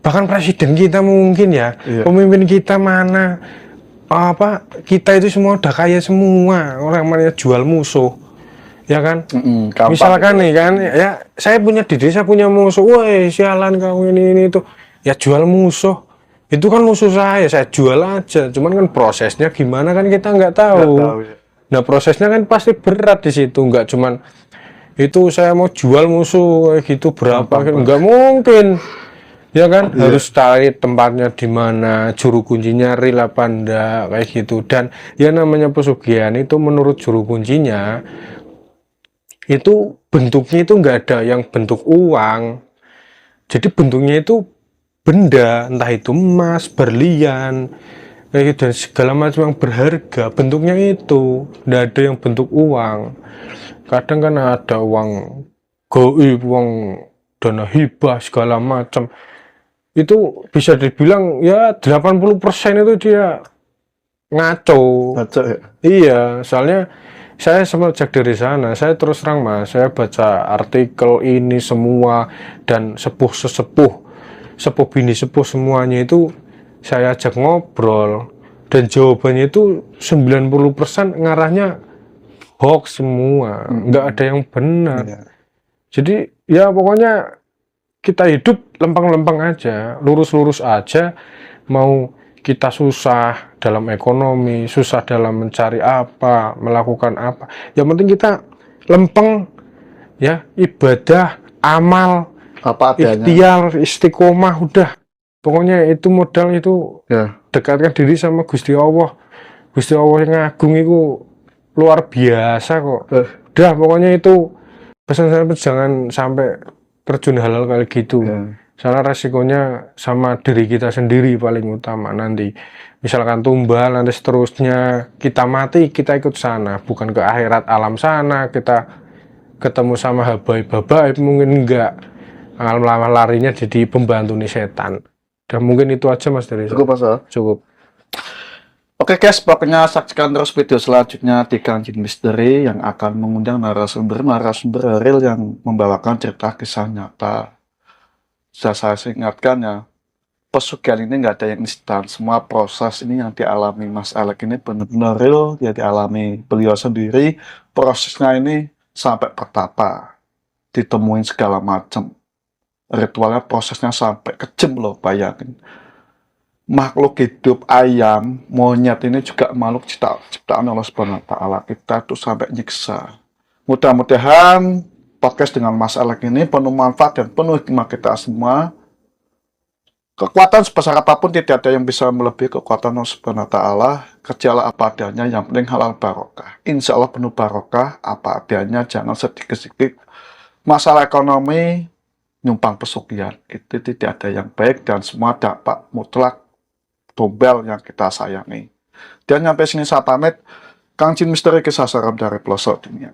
Bahkan presiden kita mungkin ya, pemimpin kita mana, kita itu semua udah kaya semua. Orang namanya jual musuh. Ya kan, misalkan nih kan, ya saya punya di desa punya musuh, woi sialan kamu ini itu, ya jual musuh, itu kan musuh saya jual aja, cuman kan prosesnya gimana kan kita nggak tahu. Ya. Nah prosesnya kan pasti berat di situ, nggak cuman itu saya mau jual musuh kayak gitu berapa, nggak mungkin. Ya kan, Iya. harus cari tempatnya di mana, juru kuncinya real apa enggak, kayak gitu. Dan ya namanya pesugihan itu menurut juru kuncinya, itu bentuknya itu nggak ada yang bentuk uang. Jadi bentuknya itu benda, entah itu emas, berlian, kayak gitu, dan segala macam yang berharga, bentuknya itu. Nggak ada yang bentuk uang. Kadang kan ada uang goib, uang dana hibah, segala macam. Itu bisa dibilang ya 80% itu dia ngaco. Baca ya. Iya, soalnya saya semenjak dari sana, saya terus terang mas, saya baca artikel ini semua dan sepuh bini sepuh semuanya itu saya ajak ngobrol dan jawabannya itu 90% ngarahnya hoax semua, nggak ada yang benar. Iya. Jadi ya pokoknya kita hidup lempeng-lempeng aja, lurus-lurus aja, mau kita susah dalam ekonomi, susah dalam mencari apa, melakukan apa. Yang penting kita lempeng, ya, ibadah, amal, Apa adanya. ikhtiar, istiqomah, udah. Pokoknya itu modal itu Ya. dekatkan diri sama Gusti Allah. Gusti Allah yang agung itu luar biasa kok. Udah pokoknya itu pesan saya jangan sampai terjun hal-hal kayak gitu. Ya. Soalnya resikonya sama diri kita sendiri paling utama nanti. Misalkan tumbal, nanti seterusnya kita mati, kita ikut sana. Bukan ke akhirat alam sana, kita ketemu sama habaib-habaib, mungkin enggak. Lama larinya jadi pembantu nih setan. Dan mungkin itu aja mas dari saya. Cukup Mas. Cukup. Oke guys, pokoknya saksikan terus video selanjutnya di Kanjeng Misteri yang akan mengundang narasumber real yang membawakan cerita kisah nyata. Bisa saya ingatkan ya, pesugihan ini nggak ada yang instan. Semua proses ini yang dialami Mas Alek ini benar-benar real, ya dialami beliau sendiri. Prosesnya ini sampai pertapa, ditemuin segala macam. Ritualnya prosesnya sampai kejam loh, bayangin. Makhluk hidup ayam, monyet ini juga makhluk ciptaan Allah Subhanahu wa Ta'ala. Kita tuh sampai nyiksa. Mudah-mudahan podcast dengan Mas Alek ini penuh manfaat dan penuh hikmah kita semua. Kekuatan sebesar apapun tidak ada yang bisa melebihi kekuatan Allah Subhanahu wa Ta'ala. Kerjalah apa adanya, yang penting halal barokah. Insya Allah penuh barokah, apa adanya, jangan sedikit-sedikit. Masalah ekonomi, nyumpang pesugihan, itu tidak ada yang baik dan semua dampak mutlak tombel yang kita sayangi. Dan sampai sini saya pamit. Kang Jin Misteri, kisah seram dari pelosok dunia.